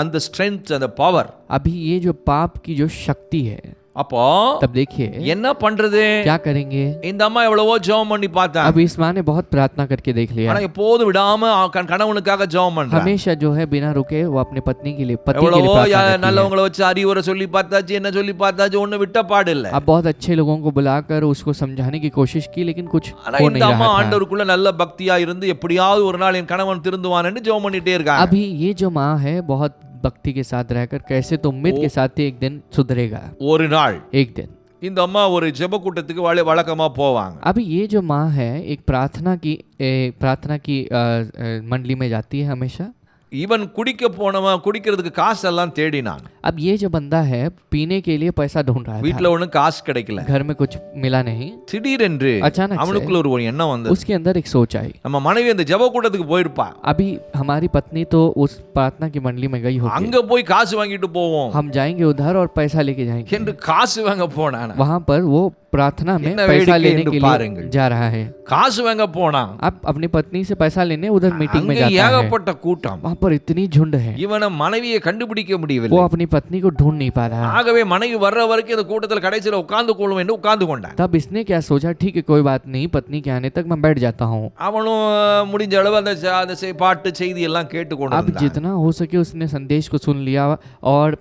அந்த ஸ்ட்ரென்த், அந்த பவர். अभी ये जो पाप की जो शक्ति है, அப்போ तब देखिए என்ன பண்றது? क्या करेंगे। இந்த அம்மா எவ்வளவோ ஜெபம் பண்ணி பார்த்தாங்க. अब इस माँ ने बहुत प्रार्थना करके देख लिया, ஆனா எப்போதும் விடாம கணவனுக்காக ஜெபம் பண்றாங்க. हमेशा जो है बिना रुके वो अपने पत्नी के लिए எவ்வளவோ प्रार्थना करती है। நல்லவங்களை வச்சு அறிவுரை சொல்லி பார்த்தாச்சு, என்ன சொல்லி பார்த்தாச்சு, ஒண்ணு விட்ட பாடு இல்ல. अब बहुत अच्छे लोगों को बुलाकर उसको समझाने की कोशिश की, लेकिन कुछ ஆனா हो இந்த नहीं அம்மா रहा था। ஆண்டவருக்குள்ள நல்ல பக்தியா இருந்து எப்படியாவது ஒரு நாள் என் கணவன் திருந்துவான்னு ஜெபம் பண்ணிட்டே இருக்காங்க. अभी ये जो माँ है बहुत भक्ति के साथ रहकर कैसे तो उम्मीद के साथ ही एक दिन सुधरेगा। ஒரு நாள் एक दिन இந்த அம்மா ஒரு ஜெப கூட்டத்துக்கு வழக்கமா போவாங்க. अभी ये जो माँ है एक प्रार्थना की मंडली में जाती है हमेशा। ஈவன் குடிக்க போனவன் குடிக்கிறதுக்கு காசு எல்லாம் தேடினான். अब ये जो बंदा है पीने के लिए पैसा ढूंढ रहा வீட்ல था, ஒண்ணும் காசு கிடைக்கல. घर में कुछ मिला नहीं। திடீரென்று अचानक அவனுக்குள்ள ஒரு எண்ணம் से வந்தது. उसके अंदर एक सोच आई। நம்ம மனைவி அந்த ஜெப கூட்டத்துக்கு போயிருப்பா, अभी हमारी पत्नी तो उस प्रार्थना की मंडली में गई होगी, அங்க போய் காசு வாங்கிட்டு போவோம் हम जाएंगे उधर और पैसा लेके जाएंगे। என்று காசு வாங்க போனான். वहां पर वो प्रार्थना में என்ன पैसा வேடிக்கை लेने என்று के लिए பாருங்கள். जा रहा है। காசு வாங்க போனான். अब अपनी पत्नी से पैसा लेने उधर मीटिंग में அங்க जाता है, ஏகப்பட்ட கூட்டம். वहां पर इतनी झुंड है, இவன மனைவியை கண்டுபிடிக்க वो முடியவில்லை. अपनी पत्नी को ढूंढ नहीं पा रहा। ஆகவே மனைவி வர்ற வரைக்கும் இந்த கூட்டத்தில் கடைசியில் உட்கார்ந்து கொள்ளும் என்று உட்கார்ந்து கொண்டான். तब इसने क्या सोचा, ठीक है कोई बात नहीं, पत्नी के आने तक मैं बैठ जाता हूँ। அவனும் முடிஞ்ச அளவு அந்த பாட்டு செய்தி எல்லாம் கேட்டு கொண்டு अब जितना हो सके उसने संदेश को सुन लिया और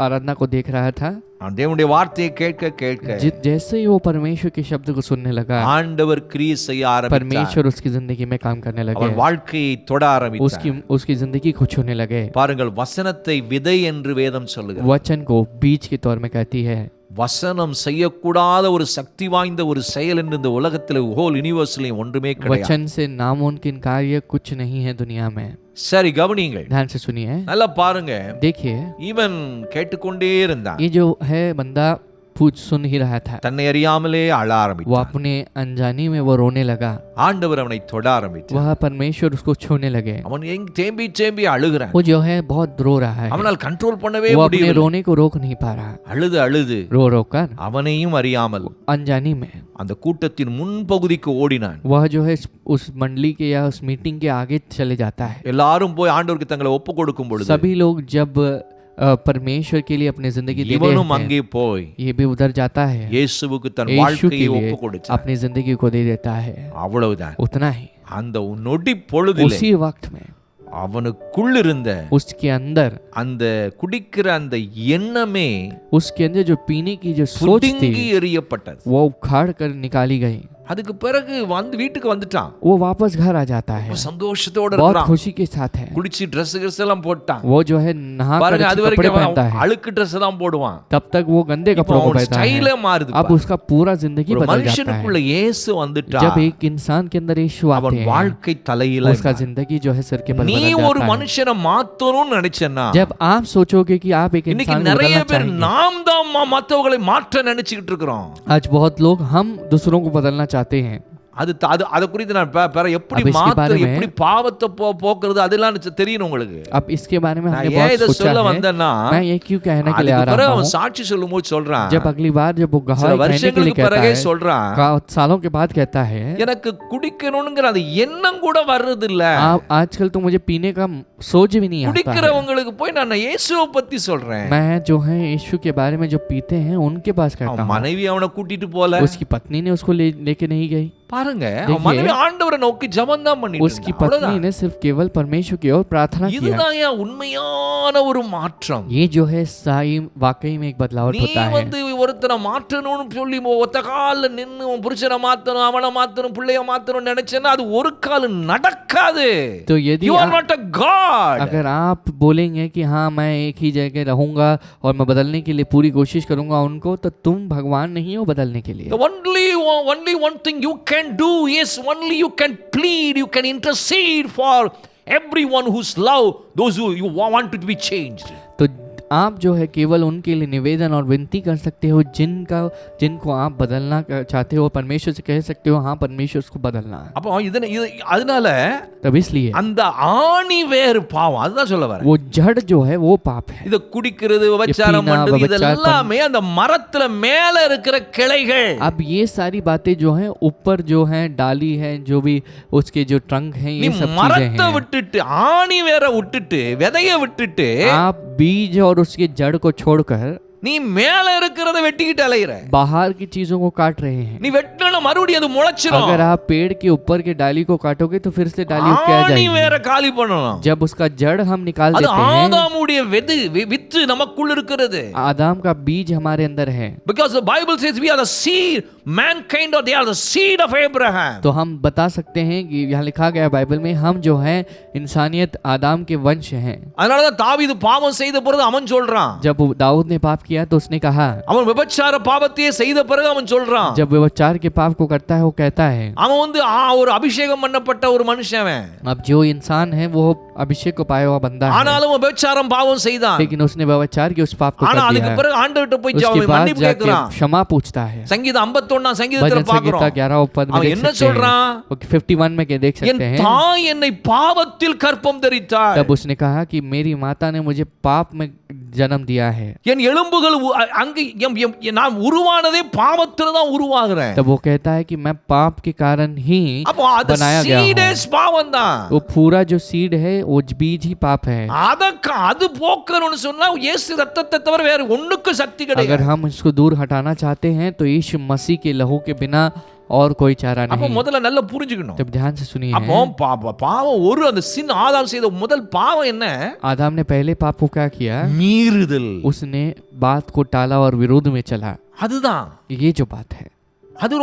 आराधना को देख रहा था। தேவனுடைய வார்த்தையை கேட்க கேட்க जैसे ही वो परमेश्वर के शब्द को सुनने लगा, ஆண்டவர் கிரியை செய்ய ஆரம்பித்தார். परमेश्वर उसकी जिंदगी में काम करने लगे, அவன் வாழ்க்கையை தொட ஆரம்பித்தார். उसकी जिंदगी को छूने लगे। பாருங்கள், வசனத்தை விதை என்று வேதம் சொல்லுகிறது. वचन को बीज के तौर में कहती है। வசனம் செய்யக்கூடாத ஒரு சக்தி வாய்ந்த ஒரு செயல் என்று இந்த உலகத்தில் ஹோல் யூனிவர்ஸ்லயும் ஒன்றுமே கிடையாது. वचन से नामुमकिन कार्य कुछ नहीं है दुनिया में। சரி, கவனியுங்கள், ध्यान से सुनिए, நல்லா பாருங்க. देखिए இவன் கேட்டுக்கொண்டே இருந்தான். ये जो है बंदा सुन ही रहा था, தன்னை அறியாமலே அழ वो ஆரம்பித்தான். अपने अनजानी में वो रोने लगा, ஆண்டவர் அவனை தொட ஆரம்பித்தார். वह परमेश्वर उसको छूने लगे। அவன் தேம்பி தேம்பி அழுகிறான். वो जो है बहुत रो रहा है, அவனால் கண்ட்ரோல் பண்ணவே वो अपने முடியவில்லை. रोने को रोक नहीं पा रहा, அழுது அழுது रो कर அவனையும் அறியாமல் अनजानी में அந்த கூட்டத்தின் முன்பகுதிக்கு ஓடினான். वह जो है उस मंडली के या उस मीटिंग के आगे चले जाता है। எல்லாரும் போய் ஆண்டவருக்கு தங்களை ஒப்பு கொடுக்கும் பொழுது सभी लोग जब परमेश्वर के लिए अपनी जिंदगी देते இவனும் हैं, அங்கே போய் ये भी उधर जाता है, இயேசுவுக்கு தன் यीशु வாழ்க்கையை के ஒப்பு लिए கொடுத்தான். अपनी जिंदगी को दे देता है। அவ்வளவுதான். उतना ही அந்த நொடி பொழுதிலே उसी वक्त में அவனுக்குள் இருந்த उसके अंदर அந்த குடிக்கிற அந்த எண்ணமே उसके अंदर जो पीने की जो सोच புடுங்கி थी எறியப்பட்டது. वो उखाड़ कर निकाली गई। அதுக்கு பிறகு வீட்டுக்கு வந்துட்டான். वो वापस घर आ जाता है, ரொம்ப சந்தோஷத்தோட बहुत இருக்கிறான். खुशी के साथ है। குடிச்சு Dress எல்லாம் போட்டான். वो जो है नहा कर பாருங்க, அது अच्छे कपड़े வரைக்கும் पहनता है, அழுக்கு Dress தான் போடுவான். तब तक वो गंदे कपड़ों को पहनता ஸ்டைலே है। மாறுது. अब उसका पूरा जिंदगी ஒரு बदल जाता है। மனுஷனுக்குள்ள இயேசு வந்துட்டா जब एक इंसान के अंदर यीशु அவன் आते हैं, வாழ்க்கை தலையில उसका जिंदगी जो है सिर के बल நீ बदल ஒரு जाता है। மனுஷனை மாத்தணும்னு நினைச்சேன்னா जब आप सोचोगे कि आप एक இன்னைக்கு इंसान को நிறைய बदलना பேர் चाहेंगे, நாம் தான் மத்தவங்களை மாற்ற நினைச்சுக்கிட்டு இருக்கிறோம். आज बहुत लोग हम दूसरों को बदलना चाहते हैं। அத குறித்து நான் எப்படி अब इसके மாத்த बारे में- எப்படி பாவத்தை போக்குறது அதெல்லாம் தெரியணும் உங்களுக்கு. अब इसके बारे में நான் हमने ஏன் बहुत இதை सोचा சொல்ல है। வந்தேன்னா मैं ये क्यों कहने के लिए आ அதுக்கு பிறகு रहा அவன் हूँ, சாட்சி சொல்லும்போது சொல்றான், जब अगली बार जब वो சில गवाही कहने के लिए வருஷங்களுக்கு कहता பிறகே है, சொல்றான், सालों के बाद कहता है, எனக்கு குடிக்கணும்ங்கிற அந்த எண்ணம் கூட வர்றது இல்ல. आजकल तो मुझे पीने का सोच भी नहीं आता है। குடிக்கிறவங்களுக்கு போய் நான் இயேசுவை பத்தி சொல்றேன். मैं जो है यीशु के बारे में जो पीते हैं उनके पास कहता அவன் हूँ। மனைவி அவனை கூட்டிட்டு போல. उसकी पत्नी ने उसको लेके नहीं गई। பாருங்க, देखिए, அவன் மனைவி ஆண்டவரை நோக்கி ஜெபம் தான் பண்ணிட்டு उसकी இருந்தா. पत्नी அவ்வளவுதான். ने सिर्फ केवल परमेश्वर की ओर प्रार्थना किया। இதுதான் ஏன் உண்மையான ஒரு மாற்றம். ये जो है सही वाकई में एक बदलाव நீ होता है। வந்து ஒருத்தனை மாற்றணும்னு சொல்லி ஒத்த கால நின்னு உன் புருஷனை மாத்தணும், அவனை மாத்தணும், பிள்ளைய மாத்தணும்னு நினைச்சேன்னா அது ஒரு கால் நடக்காது. तो यदि You are not a God. अगर आप बोलेंगे कि हाँ मैं एक ही जगह रहूंगा और मैं बदलने के लिए पूरी कोशिश करूंगा उनको, तो तुम भगवान नहीं हो बदलने के लिए। The only one thing you can do is only you can plead, you can intercede for everyone who's love, those who you want to be changed. तो आप जो है केवल उनके लिए निवेदन और विनती कर सकते हो जिनको आप बदलना चाहते हो, परमेश्वर से कह सकते हो हाँ परमेश्वर उसको बदलना है। அப்போ அதனால तब इसलिए அந்த ஆணி வேறு பாவம், அதுதான் சொல்ல வரேன். वो जड़ जो है वो पाप है। இது குடிக்கிறது, விபச்சாரம் पीना, பண்றது, व्यभिचार இதெல்லாமே அந்த மரத்துல மேல இருக்கிற கிளைகள். अब ये सारी बातें जो हैं ऊपर जो हैं डाली है, जो भी उसके जो ट्रंक हैं, நீ ये सब चीजें மரத்தை हैं। விட்டுட்டு ஆணி வேற விட்டுட்டு விதைய விட்டுட்டு आप बीज और उसके जड़ को छोड़कर நீ மேல இருக்கிறத வெட்டிக்கிட்டு அலையற. बाहर की चीजों को काट रहे हैं। நீ வெட்டன மறுபடியும் அது முளைச்சிரும். अगर आप पेड़ के ऊपर के डाली को काटोगे तो फिर से डाली उग के आ ஆணி जाएगी। வேற காலி பண்ணணும். जब उसका जड़ हम निकाल அது देते हैं, ஆதாமுடைய வித்து நமக்குள்ள இருக்கிறது. आदम का बीज हमारे अंदर है। Because the Bible says we are the seed, mankind, or they are the seed of Abraham. तो हम बता सकते हैं कि यहाँ लिखा गया बाइबल में हम जो है इंसानियत आदम के वंश हैं। அதனால தான் தாவீது பாவம் செய்த பிறகு அவன் சொல்றான், जब दाऊद ने पाप किया तो उसने कहा, அவன் விபச்சார பாவத்தையே செய்த பிறகு அவன் சொல்றான், जब व्यभिचार के पाप को करता है वो कहता है, அவன் வந்து ஒரு அபிஷேகம் பண்ணப்பட்ட ஒரு மனுஷன். अब जो इंसान है वो अभिषेक को पाया हुआ बंदा है, ஆனாலும் விபச்சாரம் பாவம் செய்தான். लेकिन उसने व्यभिचार के उस पाप को ஆனா कर அதுக்கு दिया। பிறகு ஆண்டவர்ட்ட போய் उसके बाद மன்னிப்பு जाके கேக்குறான். क्षमा पूछता है। சங்கீதம் 51 சங்கீதத்துல भजन संहिता பாக்குறோம், 11 पद में அவன் देख என்ன सकते சொல்றான்? हैं। ओके, 51 में के देख என் सकते हैं। தாய் என்னை பாவத்தில் கற்பம் தரித்தாள். तब उसने कहा कि मेरी माता ने मुझे पाप में जन्म दिया है। என் எலும்புகள் அங்கு நான் உருவானதே பாவத்துல தான் உருவாகிறேன். तब वो कहता है कि मैं पाप के कारण ही அப்போ அது बनाया गया சீடே हूँ। பாவம் தான். वो पूरा जो सीड है वो बीज ही पाप है। அது போக்கணும்னு சொன்னா இயேசு ரத்தத்தை தவிர வேற ஒண்ணுக்கு சக்தி अगर கிடையாது. हम इसको दूर हटाना चाहते हैं तो यीशु मसीह के लहू के बिना और कोई चारा அப்ப नहीं। முதல்ல நல்லா புரிஞ்சுக்கணும். तब ध्यान से सुनिए, அப்போ பாவம் ஒரு அந்த சின் ஆதாம் செய்த முதல் பாவம் என்ன? आदम ने पहले पाप को क्या किया? மீறுதல். उसने बात को टाला और विरोध में चला। அதுதான். ये जो बात है அது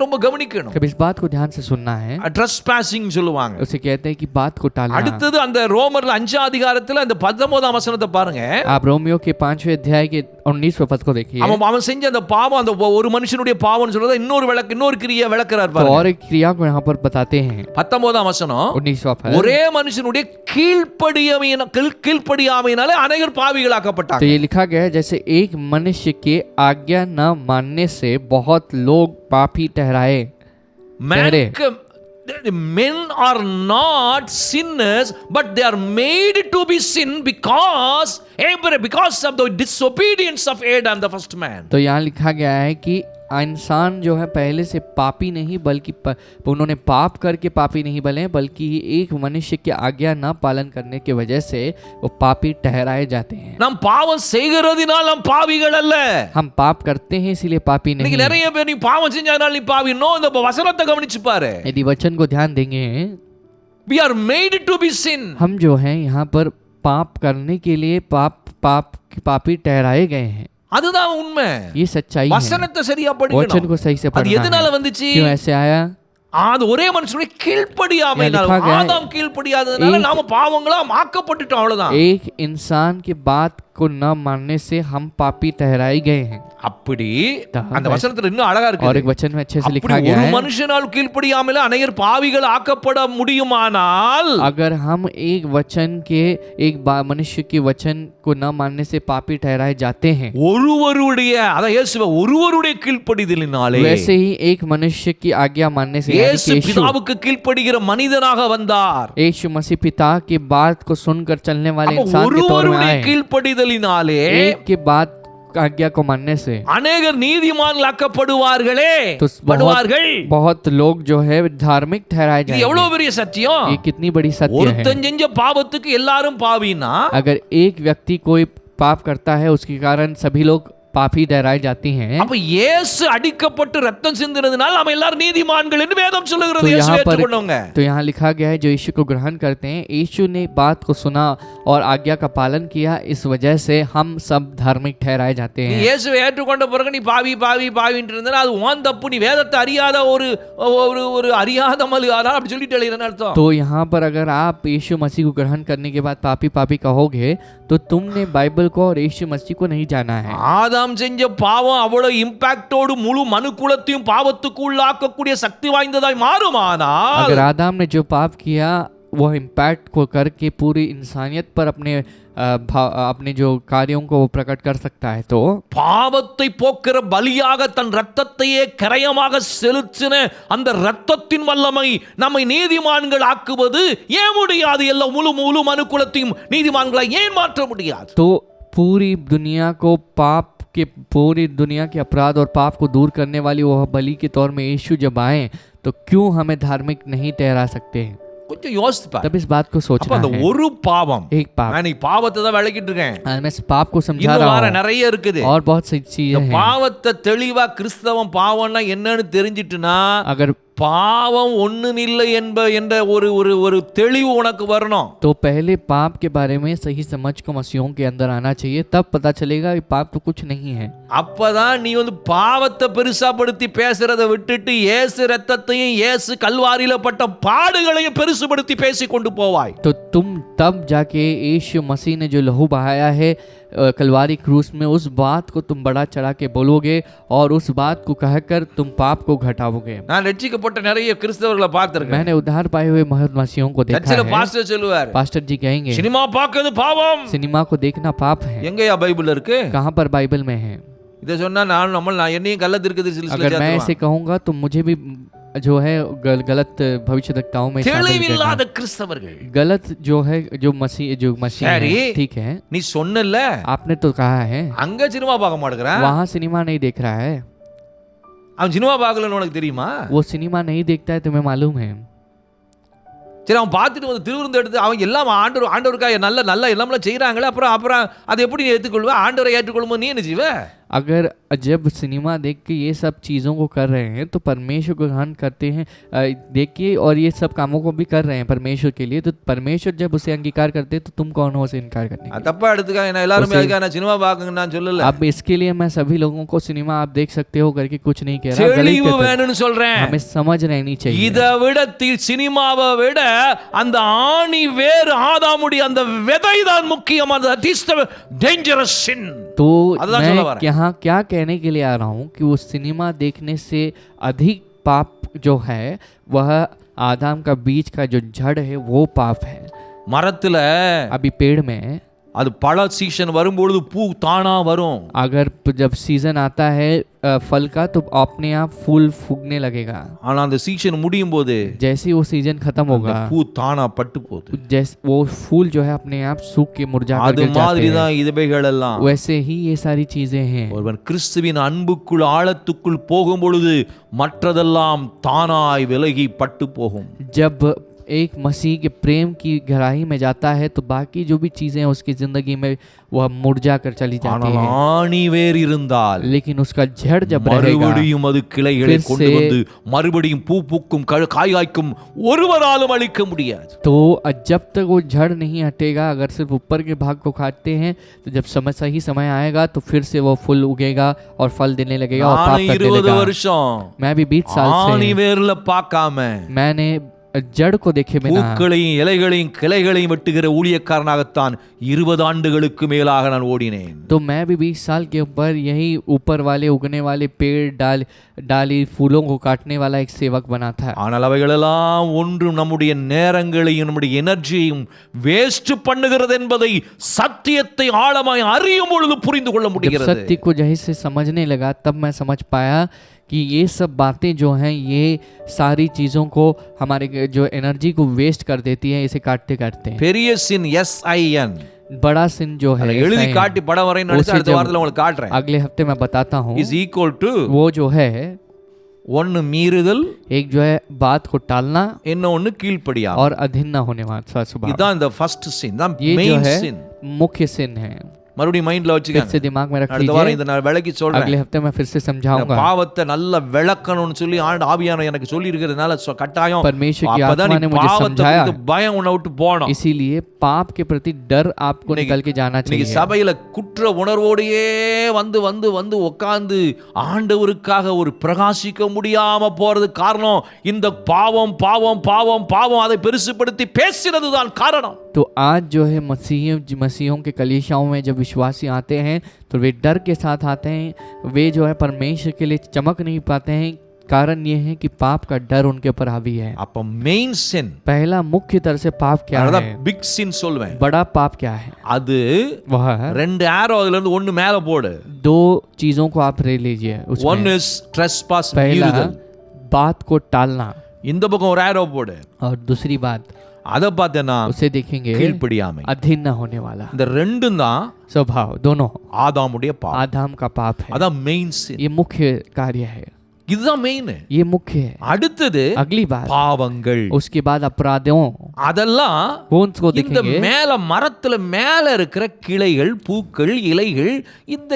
ரொம்ப கவனிக்கணும். कब इस बात को ध्यान से सुनना है। ட்ரெஸ்பாசிங் சொல்லுவாங்க. उसे कहते हैं कि बात को टालना। அடுத்தது அந்த ரோமர்ல 5 அதிகாரத்துல அந்த 19ஆம் வசனத்தை பாருங்க. आप रोमियो के 5वें अध्याय के 19वें पद को देखिए। அவன் செஞ்ச அந்த பாவம், அந்த ஒரு மனுஷனுடைய பாவம்னு சொல்றத இன்னொரு கிரியை விளக்குறார் तो பாருங்க. और एक क्रिया को यहाँ पर बताते हैं। 19ஆம் வசனம், 19वां पद। ஒரே மனுஷனுடைய கீழ்ப்படியாமையினாலே अनेகர் பாவிகளாக்கப்பட்டாங்க. तो ये लिखा गया है जैसे एक मनुष्य के आज्ञा न मानने से बहुत लोग पापी ठहराए। Men are not sinners, but they are made to be sin because of the disobedience of Adam, the first man. तो यहाँ लिखा गया है कि इंसान जो है पहले से पापी नहीं बल्कि उन्होंने पाप करके पापी नहीं बने, बल्कि एक मनुष्य की आज्ञा न पालन करने की वजह से वो पापी ठहराए जाते हैं। நாம் பாவம் செய்கிறதினால் நாம் பாவிகள் அல்ல. हम पाप करते हैं इसलिए पापी नहीं। இன்னைக்கு நிறைய பேர் நீ பாவம் செஞ்சதனால நீ பாவி. நோ, இந்த வசனத்தை கவனிச்சு பாரு. यदि वचन को ध्यान देंगे, we are made to be sin. हम जो हैं यहाँ पर पाप करने के लिए पापी ठहराए गए हैं। அதுதான் உண்மை. ये सच्चाई है। வசனத்தை சரியா वचन படிக்கணும். को सही से அது पढ़ना எதனால है। வந்துச்சு? क्यों ऐसे आया? அது ஒரே மனுஷனுடைய கீழ்ப்படியாமையினால, लिखा गया है, ஆதாம் கீழ்ப்படியாததுனால நாம பாவங்களா ஆக்கப்பட்டுட்டோம், அவ்வளவுதான். एक इंसान की बात को न मानने से हम पापी ठहराए गए हैं। அப்படி அந்த வசனத்துல இன்னும் அழகா और இருக்கு. एक वचन में अच्छे से लिखा அப்படி गया ஒரு है, மனுஷனால் கீழ்ப்படியாமல அநேகர் பாவிகள் ஆக்கப்பட முடியுமானால், अगर हम एक वचन के मनुष्य के वचन को न मानने से पापी ठहराए जाते हैं, ஒருவருடைய அதான் இயேசுவை ஒருவருடைய கீழ்ப்படிதலினாலே, वैसे ही एक मनुष्य की आज्ञा मानने से, यानी இயேசு பிதாவுக்கு கீழ்ப்படுகிற மனிதனாக வந்தார். यीशु मसीह पिता की बात को सुनकर चलने वाले அப்ப इंसान के तौर में ஒருவருடைய आए। கீழ்ப்படிதலினாலே एक के बाद आज्ञा को मानने से அநேகர் நீதிமான்களாக்கப்படுவார்களே, तो படுவார்கள். बहुत लोग जो है धार्मिक ठहराए இது जाएंगे। எவ்வளவு பெரிய சத்தியம். ये कितनी बड़ी सत्य है। ஒருத்தன் செஞ்ச பாவத்துக்கு எல்லாரும் பாவினா, अगर एक व्यक्ति कोई पाप करता है उसके कारण सभी लोग पापी ठहराई जाती हैं, அப்ப இயேசு அடிக்கப்பட்டு ரத்தம் சிந்தினதுனால நாம எல்லாரும் நீதிமான்கள் என்று வேதம் சொல்லுகிறது. तो இயேசு यहाँ पर ஏற்றுக்கொண்டவங்க. तो यहाँ लिखा गया है जो यीशु को ग्रहण करते हैं, यीशु ने बात को सुना और आज्ञा का पालन किया, इस वजह से हम सब धार्मिक ठहराए जाते நீ हैं। இயேசுவை ஏற்றுக்கொண்ட பிறகு நீ பாவி பாவி பாவின்னு இருந்தா அது உன் தப்பு. நீ வேதத்தை அறியாத ஒரு ஒரு ஒரு அறியாத மலுகாரா அப்படி சொல்லிட்டு எழுதுறேன்னு அர்த்தம். तो यहाँ पर अगर आप यीशु मसीह को ग्रहण करने के बाद पापी पापी कहोगे तो तुमने बाइबल को और यीशु मसीह को नहीं जाना है। ஆதாம் செஞ்ச பாவம் அவ்வளவு இம்பாக்டோடு முழு மனுக்குலத்தையும் பாவத்துக்கு உள்ளாக்கக்கூடிய சக்தி வாய்ந்ததாய் மாறுமானால், अगर आदम ने जो पाप किया वो इम्पैक्ट को करके पूरी इंसानियत पर अपने जो कार्यों को वो प्रकट कर सकता है, तो பாவத்தை போக்குற பலியாக தன் ரத்தத்தையே கரையமாக செலுத்தின அந்த ரத்தத்தின் வல்லமை நம்மை நீதிமான்கள் ஆக்குவது ஏன் முடியாது? எல்லாம் முழு முழு மனுக்குலத்தையும் நீதிமான்களை ஏன் மாற்ற முடியாது? तो पूरी दुनिया को पूरी दुनिया के अपराध और पाप को दूर करने वाली वह बलि के तौर में यीशु जब आए तो क्यों हमें धार्मिक नहीं ठहरा सकते हैं? கொஞ்சம் யோசித்து பாரு. तब इस बात को அப்ப सोचना அந்த है। ஒரு பாவம், एक पाप, நான் நீ பாவத்தை தான் விளக்கிட்டு இருக்கேன். मैं इस पाप को समझा இன்னும் रहा வேற हूँ நிறைய இருக்குது. और बहुत सी இந்த चीजें हैं। பாவத்தை தெளிவா கிறிஸ்தவம் பாவம்னா என்னன்னு தெரிஞ்சிட்டுனா, अगर பாவம் ஒண்ணும் இல்லை என்ற ஒரு ஒரு ஒரு தெளிவு உனக்கு வரணும். तो पहले पाप के बारे में सही समझ को मसीहों के अंदर आना चाहिए, तब पता चलेगा कि पाप तो कुछ नहीं है। அப்பதான் நீ பாவத்தை பெருசாப்படுத்தி பேசுறதை விட்டுட்டு இயேசு ரத்தத்தையும் இயேசு கல்வாரியில பட்ட பாடுகளையும் பெருசுபடுத்தி பேசி கொண்டு போவாய். तो तुम तब जाके यीशु मसीह ने जो लहू बहाया है कलवारी क्रूस में, उस बात को तुम बड़ा चढ़ा के बोलोगे और उस बात को कहकर तुम पाप को घटाओगे। நான் ரட்சிக்கப்பட்ட நிறைய கிறிஸ்தவர்களை பார்த்திருக்கேன். मैंने उद्धार पाए हुए मसीहों को देखा சர்ச்சில है। பாஸ்டர் சொல்லுவார், पास्टर जी कहेंगे சினிமா பார்க்கிறது பாவம். सिनेमा को देखना पाप है। எங்கயா பைபிள்ல இருக்கு? कहाँ पर बाइबल में है? இத சொன்னா நான் என்னையும் கள்ளத்திற்கு சில अगर मैं ऐसे कहूंगा तो मुझे भी जो है गलत भविष्यवक्ताओं में शामिल தெளிவில்லாத करना। கிறிஸ்தவர்கள். गलत जो है जो मसीह सरी। है, ठीक है, நீ சொன்னல आपने तो कहा है அங்க சினிமா பார்க்க மாட்டேங்கிறான். वहाँ सिनेमा नहीं देख रहा है। அவன் சினிமா பார்க்கலன்னு உனக்கு தெரியுமா? वो सिनेमा नहीं देखता है, तुम्हें मालूम है? சரி, அவன் பார்த்துட்டு வந்து திருவிருந்து எடுத்து அவன் எல்லாம் ஆண்டவருக்காக நல்ல நல்ல எல்லாமே செய்யறாங்களே, அப்புறம் அதை எப்படி நீ ஏற்றுக்கொள்வ? ஆண்டவரை ஏற்றுக்கொள்ளும்போது நீ என்ன செய்வ? अगर जब सिनेमा देख के ये सब चीज़ों को कर रहे हैं तो परमेश्वर को ग्रहण करते हैं, देखिए, और ये सब कामों को भी कर रहे हैं परमेश्वर के लिए, तो परमेश्वर जब उसे अंगीकार करते हैं तो तुम कौन हो उसे इनकार करने के लिए? தப்பா எடுத்துக்க, நான் எல்லாரும் அதுக்காக நான் சினிமா பார்க்குங்க நான் சொல்லல. अब इसके लिए मैं सभी लोगों को सिनेमा आप देख सकते हो करके कुछ नहीं कह रहा, தெளிவு வேணும்னு சொல்றேன். हमें समझ रहनी चाहिए। இதை விட சினிமாவை விட அந்த ஆணி வேறு ஆதாமுடைய அந்த விதை தான் முக்கியம். அது டேஞ்சரஸ் சின். तो मैं यहाँ क्या कहने के लिए आ रहा हूँ कि वो सिनेमा देखने से अधिक पाप जो है वह आदम का बीज का जो जड़ है वो पाप है। மரத்துல अभी पेड़ में அது பழ சீசன் வரும்பொழுது பூ தானா வரும். अगर जब सीजन आता है फल का तो अपने आप फूल फूगने लगेगा, ஆனா அந்த சீசன் முடியும் போது जैसे ही वो सीजन खत्म होगा பூ தானா பட்டு போகுது. जैसे वो फूल जो है अपने आप सूख के मुरझा कर அது गिर जाते மாதிரி हैं, தான் இவைகள் எல்லாம். वैसे ही ये सारी चीजें हैं। ஒருவன் கிறிஸ்துவின் அன்புக்குள் ஆழத்துக்குள் போகும் பொழுது மற்றதெல்லாம் தானாய் விலகி பட்டு போகும். जब एक मसीह के प्रेम की गहराई में जाता है तो बाकी जो भी चीजें हैं उसकी जिंदगी में वह मुरझा कर चली जाती ஆனால் है, ஆணி வேர் இருந்தால் लेकिन उसका जड़ जब रहेगा மறுபடியும் அது கிளைகளை फिर கொண்டு से- வந்து மறுபடியும் பூ பூக்கும் காய் காய்க்கும் ஒருவராலும் அழிக்க முடியாது. तो जब तक वो जड़ नहीं हटेगा, अगर सिर्फ ऊपर के भाग को काटते हैं तो जब सही समय आएगा तो फिर से वो फूल उगेगा और फल देने लगेगा और पाप நான் करने 20 लगेगा। வருஷம் मैं भी 20 साल ஆணி से வேர்ல பார்க்காம मैंने जड़ को देखे बिना பூக்களையும் இலைகளையும் கிளைகளையும் வெட்டுகிற ஊழியக்காரனாகத்தான் 20 ஆண்டுகளுக்கு மேலாக நான் ஓடினேன். तो मैं भी 20 साल के ऊपर यही ऊपर वाले उगने वाले पेड़ डाली फूलों को काटने वाला एक सेवक बना था। ஆனால் அவைகளெல்லாம் ஒன்றும் நம்முடைய நேரங்களையும் நம்முடைய எனர்ஜியையும் வேஸ்ட் பண்ணுகிறது என்பதை சத்தியத்தை ஆழமாய் அறியும் பொழுது புரிந்து கொள்ள जब முடிகிறது. सत्य को जही से समझने लगा तब मैं समझ पाया कि ये सब बातें जो हैं ये सारी चीज़ों को हमारे जो एनर्जी को वेस्ट कर देती है इसे काटते काटते हैं। பெரிய சின் SIN बड़ा सिन जो है எழுதி SIN, காட்டி படம் வரையும் நினைச்சு उसे அடுத்த जब வாரத்துல உங்களுக்கு காட்டுறேன். अगले हफ्ते मैं बताता हूँ இஸ் ஈக்குவல் டு वो जो है ஒன்னு மீறுதல் एक जो है बात को टालना இன்னொன்னு கீழ்ப்படியா. और अधीन न होने वाला स्वभाव। இதான் இந்த ஃபர்ஸ்ட் சின் தான் ये जो மெயின் है சின். मुख्य सिन है। மறுபடியும் மைண்ட்ல फिर வச்சுக்கங்க. से दिमाग में रख அடுத்த வாரம் लीजिए, இதை நான் விளக்கி சொல்றேன். अगले हफ्ते मैं फिर से இந்த समझाऊंगा। பாவத்தை நல்ல விளக்கணும்னு சொல்லி ஆவியானவர் எனக்கு சொல்லி இருக்கிறதுனால கட்டாயம் परमेश्वर की அப்பதான் आत्मा நீ ने मुझे பாவத்தை समझाया, குறித்து பயம் உன்னை விட்டு போகணும். इसीलिए पाप के प्रति डर आपको இன்னைக்கு- निकल के जाना இன்னைக்கு चाहिए। சபையில குற்ற உணர்வோடையே வந்து வந்து வந்து உட்கார்ந்து ஆண்டவருக்காக ஒரு பிரகாசிக்க முடியாம போறது காரணம் இந்த பாவம் பாவம் பாவம் பாவம் அதை பெருசுபடுத்தி பேசினதுதான் காரணம். तो आज जो है मसीहों के कलीसियाओं में जब विश्वासी आते हैं तो वे डर के साथ आते हैं, वे जो है परमेश्वर के लिए चमक नहीं पाते हैं। कारण ये है कि पाप का डर उनके ऊपर हावी है। அப்ப மெயின் சின் पहला मुख्य तरह से पाप क्या அதான் है, பிக் சின் சொல்வேன். बड़ा पाप क्या है, அது वह ரெண்டு ஆரோ அதுல இருந்து ஒன்னு மேல போடு. दो चीजों को आप ले लीजिए ஒன் उसमें। இஸ் ட்ரெஸ்பாஸ் पहला மீறுதல். बात को टालना இந்த பக்கம் ஒரு ஆரோ போடு. और दूसरी बात அத பார்த்தேன்னா उसे देखेंगे கீழ்ப்படியாமை. अधीन न होने वाला இந்த ரெண்டும் தான் स्वभाव, दोनों ஆதாமுடைய பாவம். आदम का पाप है। அதான் மெயின் சின். ये मुख्य कार्य है, இதுதான் மெயின். ये मुख्य है। அடுத்தது अगली बात, பாவங்கள். उसके बाद अपराधों அதெல்லாம் वो उसको இந்த देखेंगे। மேல மரத்துல மேல இருக்கிற கிளைகள் பூக்கள் இலைகள்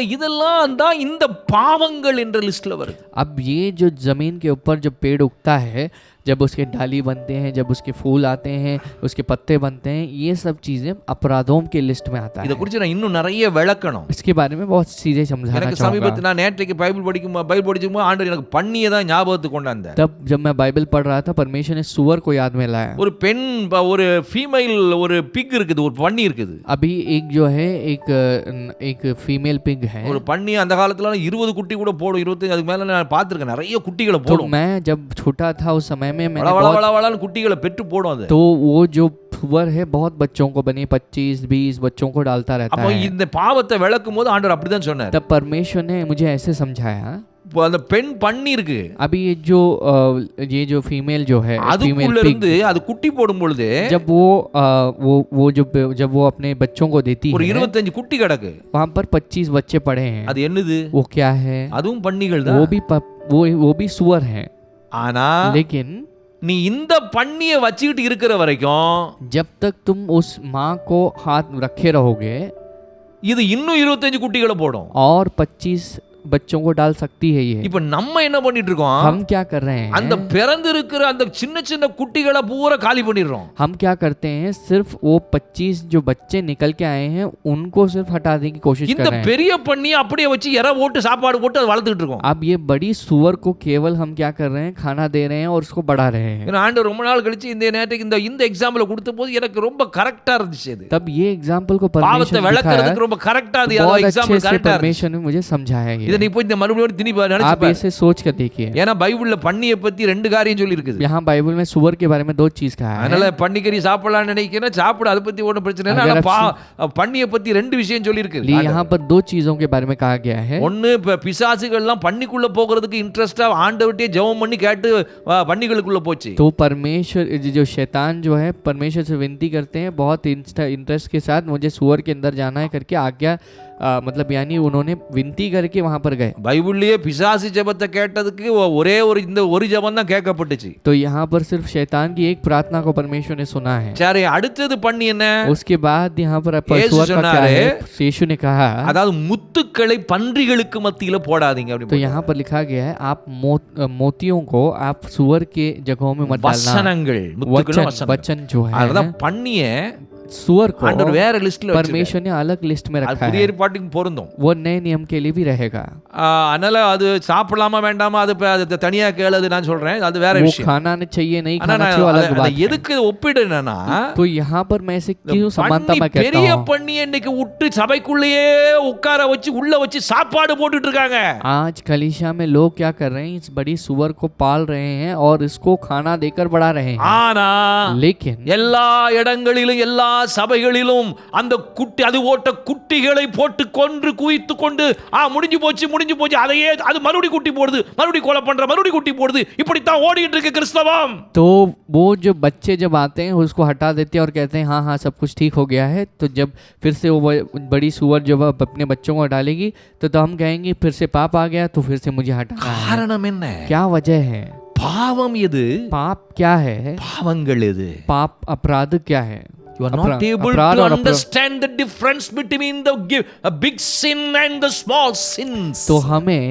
இதெல்லாம் தான் இந்த பாவங்கள் என்ற லிஸ்ட்ல வருது. अब ये जो जमीन के ऊपर जो पेड़ उगता है, जब उसके डाली बनते हैं, जब उसके फूल आते हैं, उसके पत्ते बनते हैं, ये सब चीजें अपराधों के लिस्ट में आता இத है। குறித்து நான் இன்னும் நிறைய விளக்கணும். इसके बारे में बहुत चीजें समझाना எனக்கு चाहूंगा। சமீபத்தில் நான் நேற்றைக்கு பைபிள் படிக்கும்போது ஆண்டவர் எனக்கு பண்ணியை தான் ஞாபகத்துக்கு கொண்டாந்தார். तब जब मैं बाइबल पढ़ रहा था परमेश्वर ने सुअर को याद में लाया। ஒரு பெண் ஒரு ஃபீமேல் ஒரு பிக் இருக்குது, ஒரு பன்னி இருக்குது. अभी एक जो है एक फीमेल पिग है। ஒரு பன்னி அந்த காலத்துல 20 குட்டி கூட போடும், 25 அதுக்கு மேல நான் பார்த்திருக்கேன், நிறைய குட்டிகளை तो போடும். मैं जब छोटा था उस समय में मैंने வள बहुत, வள வளன்னு குட்டிகளை பெற்று போடும் அது. तो वो जो सुअर है बहुत बच्चों को बने 25-20 बच्चों को डालता रहता அப்போ है। இந்த பாவத்தை விளக்கும் போது ஆண்டவர் அப்படிதான் சொன்னார். तब परमेश्वर ने मुझे ऐसे समझाया, இப்போ அந்த பெண் பன்னி இருக்கு, अभी ये जो फीमेल जो है, फीमेल அதுக்குள்ள पिग, இருந்து அது குட்டி போடும் பொழுது जब वो अपने बच्चों को देती ஒரு है, 25 குட்டி கிடக்கு. वहां पर 25 बच्चे पड़े हैं। அது என்னது? वो क्या है, அதுவும் பன்னிகள் वो தான். भी वो भी सुअर है। ஆனா लेकिन நீ இந்த பன்னிய வச்சுக்கிட்டு இருக்கிற வரைக்கும் जब तक तुम उस माँ को हाथ रखे रहोगे இது இன்னும் 25 குட்டிகளை போடும். और 25 बच्चों को डाल सकती है ये। இப்ப நம்ம என்ன பண்ணிட்டு இருக்கோம்? हम क्या कर रहे हैं, அந்த பிறந்து இருக்கிற அந்த சின்ன சின்ன குட்டிகளை பூரா காலி பண்ணிடுறோம். हम क्या करते हैं, सिर्फ वो 25 जो बच्चे निकल के आए हैं उनको सिर्फ हटाने की कोशिश இந்த कर रहे हैं। பெரிய பன்னியை அப்படியே வச்சு இறை போட்டு சாப்பாடு போட்டு அது வளர்த்துக்கிட்டு இருக்கோம். अब ये बड़ी सुअर को केवल हम क्या कर रहे हैं, खाना दे रहे हैं और उसको बढ़ा रहे हैं। ஏன்னா ஆண்டவர் ரொம்ப நாள் கழிச்சு இந்த நேரத்துக்கு இந்த எக்ஸாம்பிள் கொடுத்த போது எனக்கு ரொம்ப கரெக்டா இருந்துச்சு. அது तब ये एग्जाम्पल को பாவத்தை परमेश्वर ने दिखाया, விளக்குறதுக்கு ரொம்ப கரெக்டா அது बहुत अच्छे எக்ஸாம்பிள் से கரெக்டா இருந்துச்சு. परमेश्वर ने मुझे समझाया இதை ये। நீ போய் இந்த மறுபடியும் திரும்பி நினைச்சு आप பாரு. इसे सोच कर देखिए, ஏன்னா பைபிள்ல பன்னியை பத்தி ரெண்டு காரியம் சொல்லி இருக்குது. यहाँ बाइबल में सुअर के बारे में 2 चीज कहा है। அதனால பன்னிக்கறி சாப்பிடலாம்னு நினைக்கிறேன், சாப்பிட அதை பத்தி ஒன்றும் பிரச்சனை இல்லை. अगर ஆனா பன்னியை பத்தி ரெண்டு விஷயம் சொல்லி இருக்கு. लिए यहाँ पर 2 चीजों के बारे में कहा गया है। ஒன்னு இப்ப பிசாசுகள்லாம் பன்னிக்குள்ள போகிறதுக்கு இன்ட்ரெஸ்டா ஆண்டவர்கிட்டயே ஜெபம் பண்ணி கேட்டு பன்னிகளுக்குள்ள போச்சு. तो परमेश्वर जो शैतान जो है परमेश्वर से विनती करते हैं बहुत इंटरेस्ट के साथ, मुझे सुअर के अंदर जाना है करके आज्ञा मतलब यानी उन्होंने विनती करके वहाँ पर गए। பைபிள்லயே பிசாசு ஜெபத்தை கேட்டதுக்கு ஒரே இந்த ஒரு ஜெபம் தான் கேட்கப்பட்டுச்சு. तो यहाँ पर सिर्फ शैतान की एक प्रार्थना को परमेश्वर ने सुना है। சரி, அடுத்தது பண்ணி என்ன? उसके बाद यहाँ पर परमेश्वर का क्या है? यीशु ने कहा, அதாவது முத்துக்களை பன்றிகளுக்கு மத்தியில போடாதீங்க அப்படி. तो यहाँ पर लिखा गया है आप मोतियों को आप सुअर के जगहों में मत डालना। வசனங்கள், முத்துக்கள் वचन जो है, அதான் பண்ணிய सुअर को ஆண்டவர் வேற லிஸ்ட்ல परमेश्वर ने अलग लिस्ट में रखा புதிய है। ஏற்பாட்டுக்கு பொருந்தும். वो नए नियम के लिए भी रहेगा। அதனால அது சாப்பிடலாமா வேண்டாமா அது தனியா கேளது நான் சொல்றேன், அது வேற वो விஷயம். खाना चाहिए नहीं खाना चाहिए अलग बात है। எதுக்கு ஒப்பிடுறேன்னா, तो यहाँ पर मैं इसे क्यों समानता में कहता பெரிய हूँ? பண்ணி இன்னைக்கு விட்டு சபைக்குள்ளேயே உட்கார வச்சு உள்ள வச்சு சாப்பாடு போட்டுட்டு இருக்காங்க। आज कलीसिया में लोग क्या कर रहे हैं? इस बड़ी सुअर को पाल रहे हैं और इसको खाना देकर बढ़ा रहे हैं। ஆனா लेकिन எல்லா இடங்களிலும் எல்லா சபைகளிலும் அந்த குட்டி அது ஓட்ட குட்டிகளை போட்டு கொன்று குவித்து கொண்டு முடிஞ்சு போச்சு அதையே அது மறுபடி குட்டி போடுது, மறுபடி கொலை பண்ற, மறுபடி குட்டி போடுது, இப்படித்தான் ஓடிட்டு இருக்கு கிறிஸ்தவம்। तो वो जो बच्चे जब आते हैं उसको हटा देते हैं और कहते हैं हाँ सब कुछ ठीक हो गया है। तो जब फिर से वो बड़ी सुअर जब अपने बच्चों को डालेगी तो हम कहेंगे फिर से पाप आ गया, तो फिर से मुझे हटाना है। காரணம் என்ன? क्या वजह है? பாவம் எது? पाप क्या है? பாவங்கள் எது? पाप अपराध क्या है? You are not able to understand the difference between the big sin and the small sins. तो हमें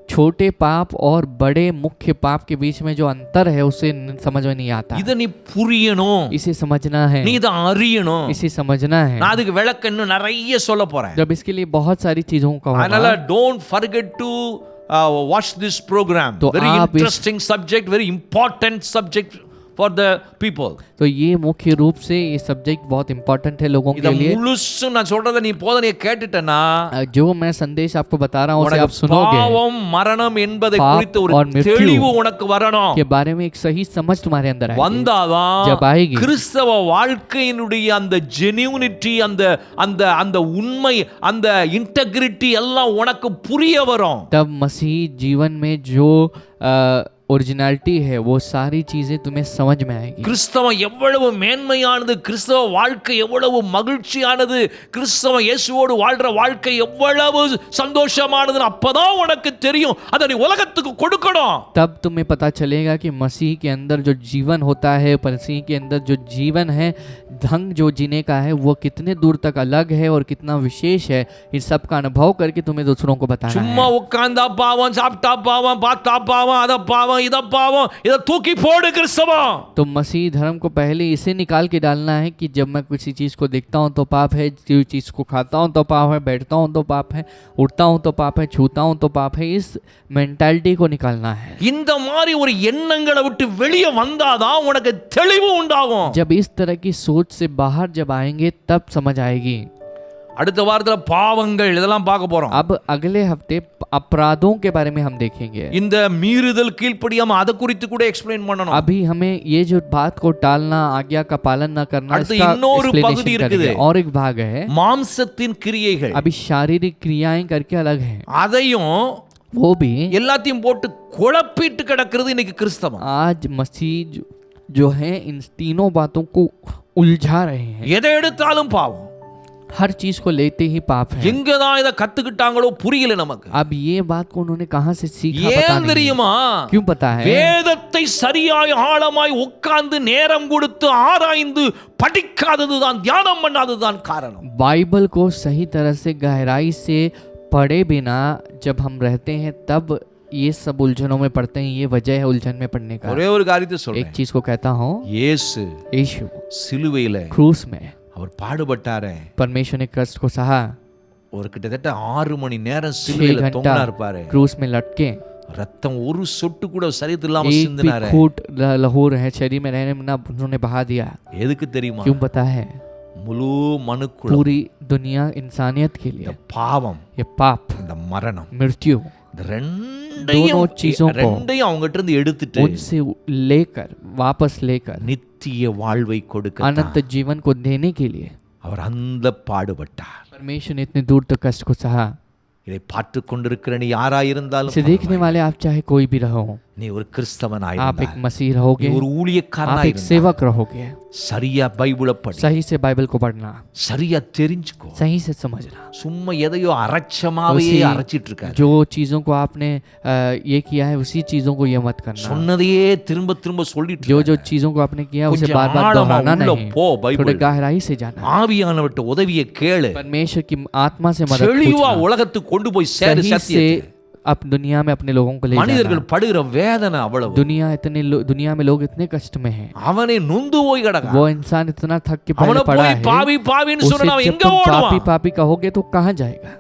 छोटे पाप और बड़े मुख्य पाप के बीच में जो अंतर है उसे समझ में नहीं आता। இத நீ புரியணும், इसे समझना है, நீ இத அறியணும், इसे समझना है। நான் அதுக்கு விளக்கம் இன்னும் நிறைய சொல்ல போறேன்। जब इसके लिए बहुत सारी चीजों का அதனால don't forget to watch this program. तो Very interesting subject, very important subject for the people. तो ये मुख्य रूप से ये सब्जेक्ट बहुत इंपॉर्टेंट है लोगों के लिए। முழுசு நான் சொல்றத நீ போதனையை கேட்டுட்டனா, जो मैं संदेश आपको बता रहा हूँ उसे आप सुनोगे, பாவம் மரணம் என்பதை குறித்து ஒரு தெளிவு உனக்கு வரணும், के बारे में एक सही समझ तुम्हारे अंदर आएगी। வந்தாதான் जब आएगी கிறிஸ்தவ வாழ்க்கையினுடைய அந்த ஜெனியூனிட்டி, அந்த அந்த அந்த உண்மை, அந்த இன்டெகிரிட்டி எல்லாம் உனக்கு புரிய வரும்। तब मसीह जीवन में जो ओरिजिनलिटी है वो सारी चीजें तुम्हें समझ में आएगी। கிறிஸ்தவம் எவ்வளவு மேன்மையானது, கிறிஸ்தவ வாழ்க்கை எவ்வளவு மகிழ்ச்சியானது, கிறிஸ்தவ இயேசுவோடு வாழ்ற வாழ்க்கை எவ்வளவு சந்தோஷமானது, அப்பதான் உனக்கு தெரியும்। அதை நீ உலகத்துக்கு கொடுக்கணும்। तब तुम्हें पता चलेगा कि मसीह के अंदर जो जीवन होता है, मसीह के अंदर जो जीवन है, ढंग जो जीने का है वो कितने दूर तक अलग है और कितना विशेष है। इन सब का अनुभव करके तुम्हें दूसरों को बताना है। சும்மா உட்கார்ந்தா பாவம், சாப்பிட்டா பாவம், பார்த்தா பாவம், அத பாவம், இத பாவம், இத தூக்கி போடு கிறிஸ்தவம்। तो मसीह धर्म को पहले इसे निकाल के डालना है कि जब मैं किसी चीज को देखता हूँ तो पाप है, किसी चीज को खाता हूँ तो पाप है, बैठता हूँ तो पाप है, उठता हूँ तो पाप है, छूता हूँ तो पाप है। इस मेंटालिटी को निकालना है। இந்த மாதிரி ஒரு எண்ணங்களை விட்டு வெளியே வந்தாதான் உனக்கு தெளிவு உண்டாகும்। जब इस तरह की सोच से बाहर जब आएंगे तब समझ आएगी। அடுத்த வாரத்துல பாவங்கள் இதெல்லாம் பார்க்க போறோம்। अब अगले हफ्ते अपराधों के बारे में हम देखेंगे। இந்த மீறுதல் கீழ்ப்படியாம அத குறித்து கூட எக்ஸ்பிளைன் பண்ணணும்। अभी हमें ये जो बात को टालना, आज्ञा का पालन न करना, அடுத்து इसका இன்னொரு பகுதி explanation இருக்குது। करेंगे। और एक भाग है மாம்சத்தின் கிரியைகள்। अभी शारीरिक क्रियाएं करके अलग है, அதையும் वो भी எல்லாத்தையும் போட்டு குழப்பிட்டு கிடக்கிறது இன்னைக்கு கிறிஸ்தவம்। आज मसीह जो है इन तीनों बातों को उलझा रहे हैं। எதை எடுத்தாலும் பாவம், हर चीज को लेते ही पाप है। எங்கதான் இத கத்துக்கிட்டாங்களோ புரியல நமக்கு। अब ये बात को उन्होंने कहां से सीखा पता ஏன் नहीं। தெரியுமா? क्यों पता है? வேதத்தை சரியாய் ஆழமாய் உட்கார்ந்து நேரம் கொடுத்து ஆராய்ந்து படிக்காததுதான், தியானம் பண்ணாததுதான் காரணம்। बाइबल को सही तरह से गहराई से पढ़े बिना जब हम रहते हैं तब ये सब उलझनों में पड़ते हैं। ये वजह है उलझन में पड़ने का। ஒரே ஒரு காரியத்தை एक சொல்றேன்। चीज को कहता हूँ, இயேசு यीशु சிலுவையில क्रूस में அவர் பாடுபட்டாரே, परमेश्वर ने कष्ट को सहा। ஒரு கிட்டத்தட்ட 6 மணி நேரம் 6 சிலுவையில घंटा தொங்கினார் பாரு। क्रूस में लटके, ரத்தம் ஒரு சொட்டு கூட சரீரத்துல இல்லாம एक भी சிந்தினாரே। फूट लहू रहे शरीर में रहने ना उन्होंने बहा दिया। எதுக்கு தெரியுமா? क्यों पता है? முழு மனுக்குலம், पूरी दुनिया इंसानियत के लिए இந்த பாவம், ये पाप, இந்த மரணம், मृत्यु, இந்த दोनों चीजों को ரெண்டையும் அவங்ககிட்ட இருந்து எடுத்துட்டு उनसे लेकर वापस लेकर நித்திய வாழ்வை கொடுக்க अनंत जीवन को देने के लिए அவர் அந்த பாடுபட்டார்। परमेश्वर ने इतने दूर तक कष्ट को सहा। இதை பார்த்து கொண்டிருக்கிற நீ யாராயிருந்தாலும் इसे देखने वाले आप चाहे कोई भी रहो, நீ ஒரு கிறிஸ்தவன் आप एक ஆயிருந்தா, मसीह நீ रहोगे, ஒரு ஊழியக்காரனா आप एक இருந்தா, सेवक रहोगे। சரியா பைபிளை படி, सही से बाइबल को पढ़ना, சரியா தெரிஞ்சுக்கோ. सही से समझना। சும்மா எதையோ அரைச்சமாவே उसी அரைச்சிட்டு இருக்காரு. जो चीजों को आपने ये किया है उसी चीजों को ये मत करना। சொன்னதையே திரும்ப திரும்ப சொல்லிட்டு जो இருக்காரு. जो चीजों को आपने किया उसे கொஞ்சம் बार बार ஆழமா दोहराना உள்ள नहीं, போ, थोड़े பைபிள் गहराई से जाना। ஆவியானவர்ட்ட உதவியை கேளு. परमेश्वर की आत्मा से मदद தெளிவா पूछना। உலகத்துக்கு கொண்டு போய் சேரு सही சத்தியத்தை. से अब दुनिया में अपने लोगों को ले மனிதர்கள் जाना। படுகிற வேதனை அவ்வளவு. दुनिया में लोग इतने कष्ट में हैं। அவனே நொந்து போய் கிடக்கான். वो इंसान इतना थक के அவனை पहले पड़ा போய் है, பாவி பாவின்னு उसे சொன்னா அவன் जब எங்க तुम पापी ஓடுவான்? पापी कहोगे तो कहाँ जाएगा?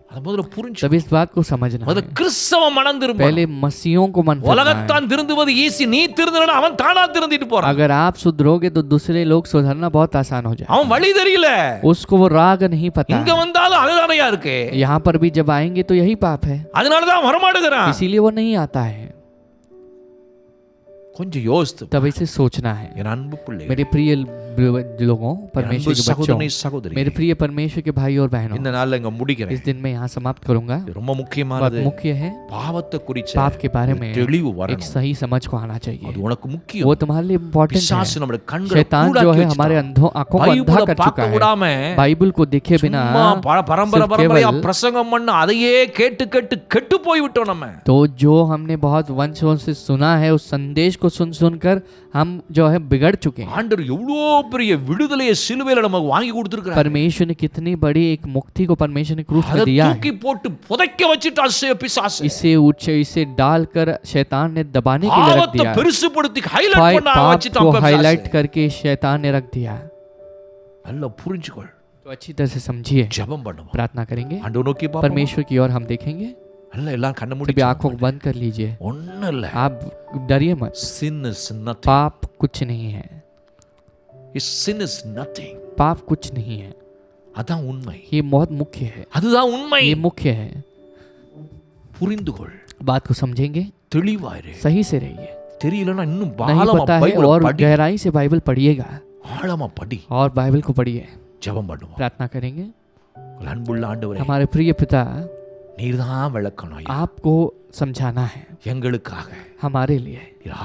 அத முதல்ல புரிஞ்சு. तब इस बात को समझना முதல்ல है। கிறிஸ்தவ மனம் திரும்ப. पहले मसीहों को मन फिरना है। உலகத்தான் திருந்துவது ஈஸி. நீ திருந்துனா அவன் தானா திருந்திட்டு போறான். अगर आप सुधरोगे तो दूसरे लोग सुधरना बहुत आसान हो जाए। அவன் वழி தெரியல. उसको वो राग नहीं पता இங்க है। வந்தாலும் அதுதானையா இருக்கு. यहाँ पर भी जब आएंगे तो यही पाप है, அதனால தான் வரமாட்டேங்கறான். इसीलिए वो नहीं आता है। கொஞ்சம் யோசித்து तब इसे सोचना है। என் அன்பு பிள்ளைகளே, मेरे प्रिय लोगों, परमेश्वर के बच्चों, சகோதரனே சகோதரி, मेरे प्रिय परमेश्वर के भाई और बहनों, இந்த நாள்ல இங்க முடிக்கிறேன். इस दिन मैं यहाँ समाप्त करूंगा। இது ரொம்ப बहुत முக்கியமானது. मुख्य है, பாவத்தை குறிச்ச पाप के बारे में தெளிவு एक வரணும். सही समझ को आना चाहिए। அது உனக்கு முக்கியம். वो तुम्हारे लिए इम्पोर्टेंट பிசாசு है। நம்முடைய கண்களை शैतान जो கூடாக்கி है हमारे வச்சிட்டான். आंखों को अंधा பைபிளை कर चुका பார்க்க है। விடாம बाइबल को देखे बिना சும்மா பரம்பரை सिर्फ பரம்பரையா केवल- பிரசங்கம் பண்ண அதையே கேட்டு கேட்டு கெட்டு போய் விட்டோம் நம்ம. तो जो हमने बहुत वंशों से सुना है उस संदेश को सुन सुनकर हम जो है बिगड़ चुके हैं। ஆண்டவர் எவ்வளோ பெரிய விடுதலையை சிலுவையில நமக்கு வாங்கி கொடுத்திருக்கார். परमेश्वर ने कितनी बड़ी एक मुक्ति को परमेश्वर ने क्रूस அதை में दिया தூக்கி है। போட்டு புதைக்க வச்சிட்டு பிசாசு इसे डालकर शैतान ने दबाने के लिए रख பாவத்தை दिया है। பெருசுபடுத்தி ஹைலைட் பண்ண पाप வச்சிட்டான் को हाईलाइट பிசாசு. करके शैतान ने रख दिया। நல்லா புரிஞ்சுக்கொள். तो अच्छी तरह से समझिए, ஜெபம் பண்ணுவோம். प्रार्थना करेंगे, ஆண்டவர் நோக்கி பாப்போம். परमेश्वर की ओर हम देखेंगे। நல்லா எல்லாம் கண்ண மூடி सभी आंखों को बंद कर लीजिए। ஒண்ணும் இல்ல. आप डरिए मत, sin is nothing. पाप कुछ नहीं है। sin is nothing. पाप कुछ नहीं है, அதான் உண்மை. ये बहुत मुख्य है। அதுதான் உண்மை. ये मुख्य है। புரிந்துகொள். बात को समझेंगे, தெளிவாயிரு. सही से रहिए। தெரியலனா இன்னும் नहीं ஆழமா पता है பைபிளை और படி. गहराई से बाइबल पढ़िएगा ஆழமா படி. और बाइबल को पढ़िए, ஜெபம் பண்ணுவோம். प्रार्थना करेंगे। உங்கள் அன்புள்ள ஆண்டவரே, हमारे प्रिय पिता, நீர்தான் விளக்கணும் ஐயா. आपको समझाना है எங்களுக்காக हमारे लिए।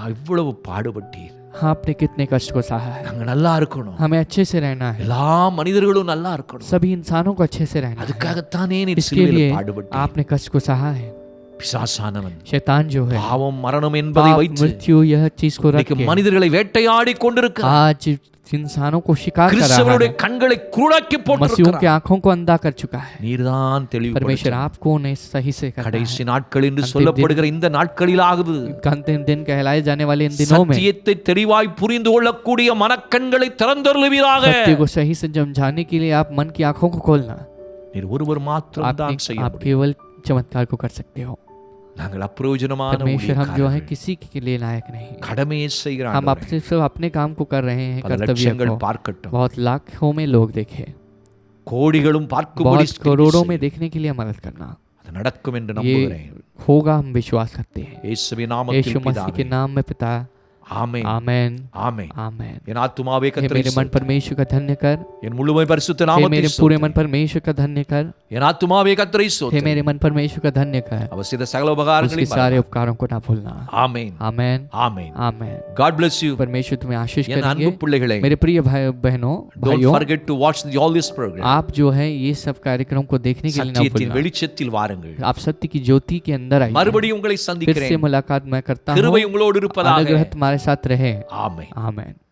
இவ்வளவு பாடுபட்டீர். आपने कितने कष्ट को सहा है। நாங்க நல்லா இருக்கணும். हमें अच्छे से रहना है, எல்லா மனிதர்களும் நல்லா இருக்கணும். सभी इंसानों को अच्छे से रहना है। அதுக்காகத்தானே நீர் इसके சிலுவையில लिए பாடுபட்டீர். आपने कष्ट को सहा है। பிசாசானவன் शैतान जो है, பாவம் மரணம் என்பதை पाप வைத்து मृत्यु यह चीज को रख இன்னைக்கு के மனிதர்களை வேட்டையாடி கொண்டிருக்கிறார். आज इंसानों को शिकार कर रहा கிறிஸ்தவருடைய है, கண்களை குருடாக்கி मसीहों की போட்டிருக்கிறார். आंखों को अंधा कर चुका है। நீர்தான் परमेश्वर தெளிவுபடுத்தும். आपको उन्हें सही से करना கடைசி है। நாட்கள் என்று अंतिम சொல்லப்படுகிற இந்த நாட்களிலாகுது अंतिम दिन कहलाए जाने वाले इन दिनों में சத்தியத்தை தெளிவாய் புரிந்து கொள்ளக்கூடிய மனக்கண்களை திறந்தருளுவீராக. सत्य को सही से समझाने के लिए आप मन की आंखों को खोलना। நீர் ஒருவர் மாத்திரம் தான் செய்ய आप முடியும். केवल चमत्कार को कर सकते हो। நாங்கள் அப்பிரயோஜனமான परमेश्वर हम जो है ஊழியக்காரர்கள். किसी के लिए लायक नहीं। கடமையை செய்கிற हम ஆண்டவரே, अपने सिर्फ अपने काम को कर रहे हैं, பல कर्तव्य லட்சங்கள் को। பார்க்கட்டும், बहुत लाखों में लोग देखे, கோடிகளும் பார்க்கும்படி बहुत करोड़ों में देखने के लिए मदद करना। அது நடக்கும் என்று ये நம்புகிறேன். होगा, हम विश्वास करते हैं। இயேசுவின் यीशु நாமத்தில் मसीह के பிதாவே. नाम में पिता, ஆமென். आमेन ஆமென். आमेन। என் ஆத்துமாவே हे கர்த்தரை मेरे मन ஸ்தோத்திரம். परमेश्वर का धन्य कर, என் முழுமை பரிசுத்த हे நாமத்தை मेरे पूरे मन ஸ்தோத்திரம். परमेश्वर का धन्य कर, என் ஆத்துமாவே கர்த்தரை हे ஸ்தோத்திரம். मेरे मन परमेश्वर का धन्य कर। அவர் செய்த சகல उसके உபகாரங்களையும் सारे மறவாதே. उपकारों को ना भूलना। ஆமென். आमेन ஆமென். आमेन। God bless you. परमेश्वर तुम्हें आशीष என் करेंगे। அன்பு பிள்ளைகளே, मेरे प्रिय भाई बहनों, don't भाइयों, forget to watch all this program. आप जो है ये सब कार्यक्रम को देखने के लिए ना சத்தியத்தின் भूलना। வெளிச்சத்தில் வாருங்கள். आप सत्य की ज्योति के अंदर आइए। மறுபடியும் உங்களை फिर से சந்திக்கிறேன். मुलाकात मैं करता हूँ। கிருபை உங்களோடு இருப்பதாக. अनुग्रह तुम्हारे साथ रहे। ஆமென். आमेन।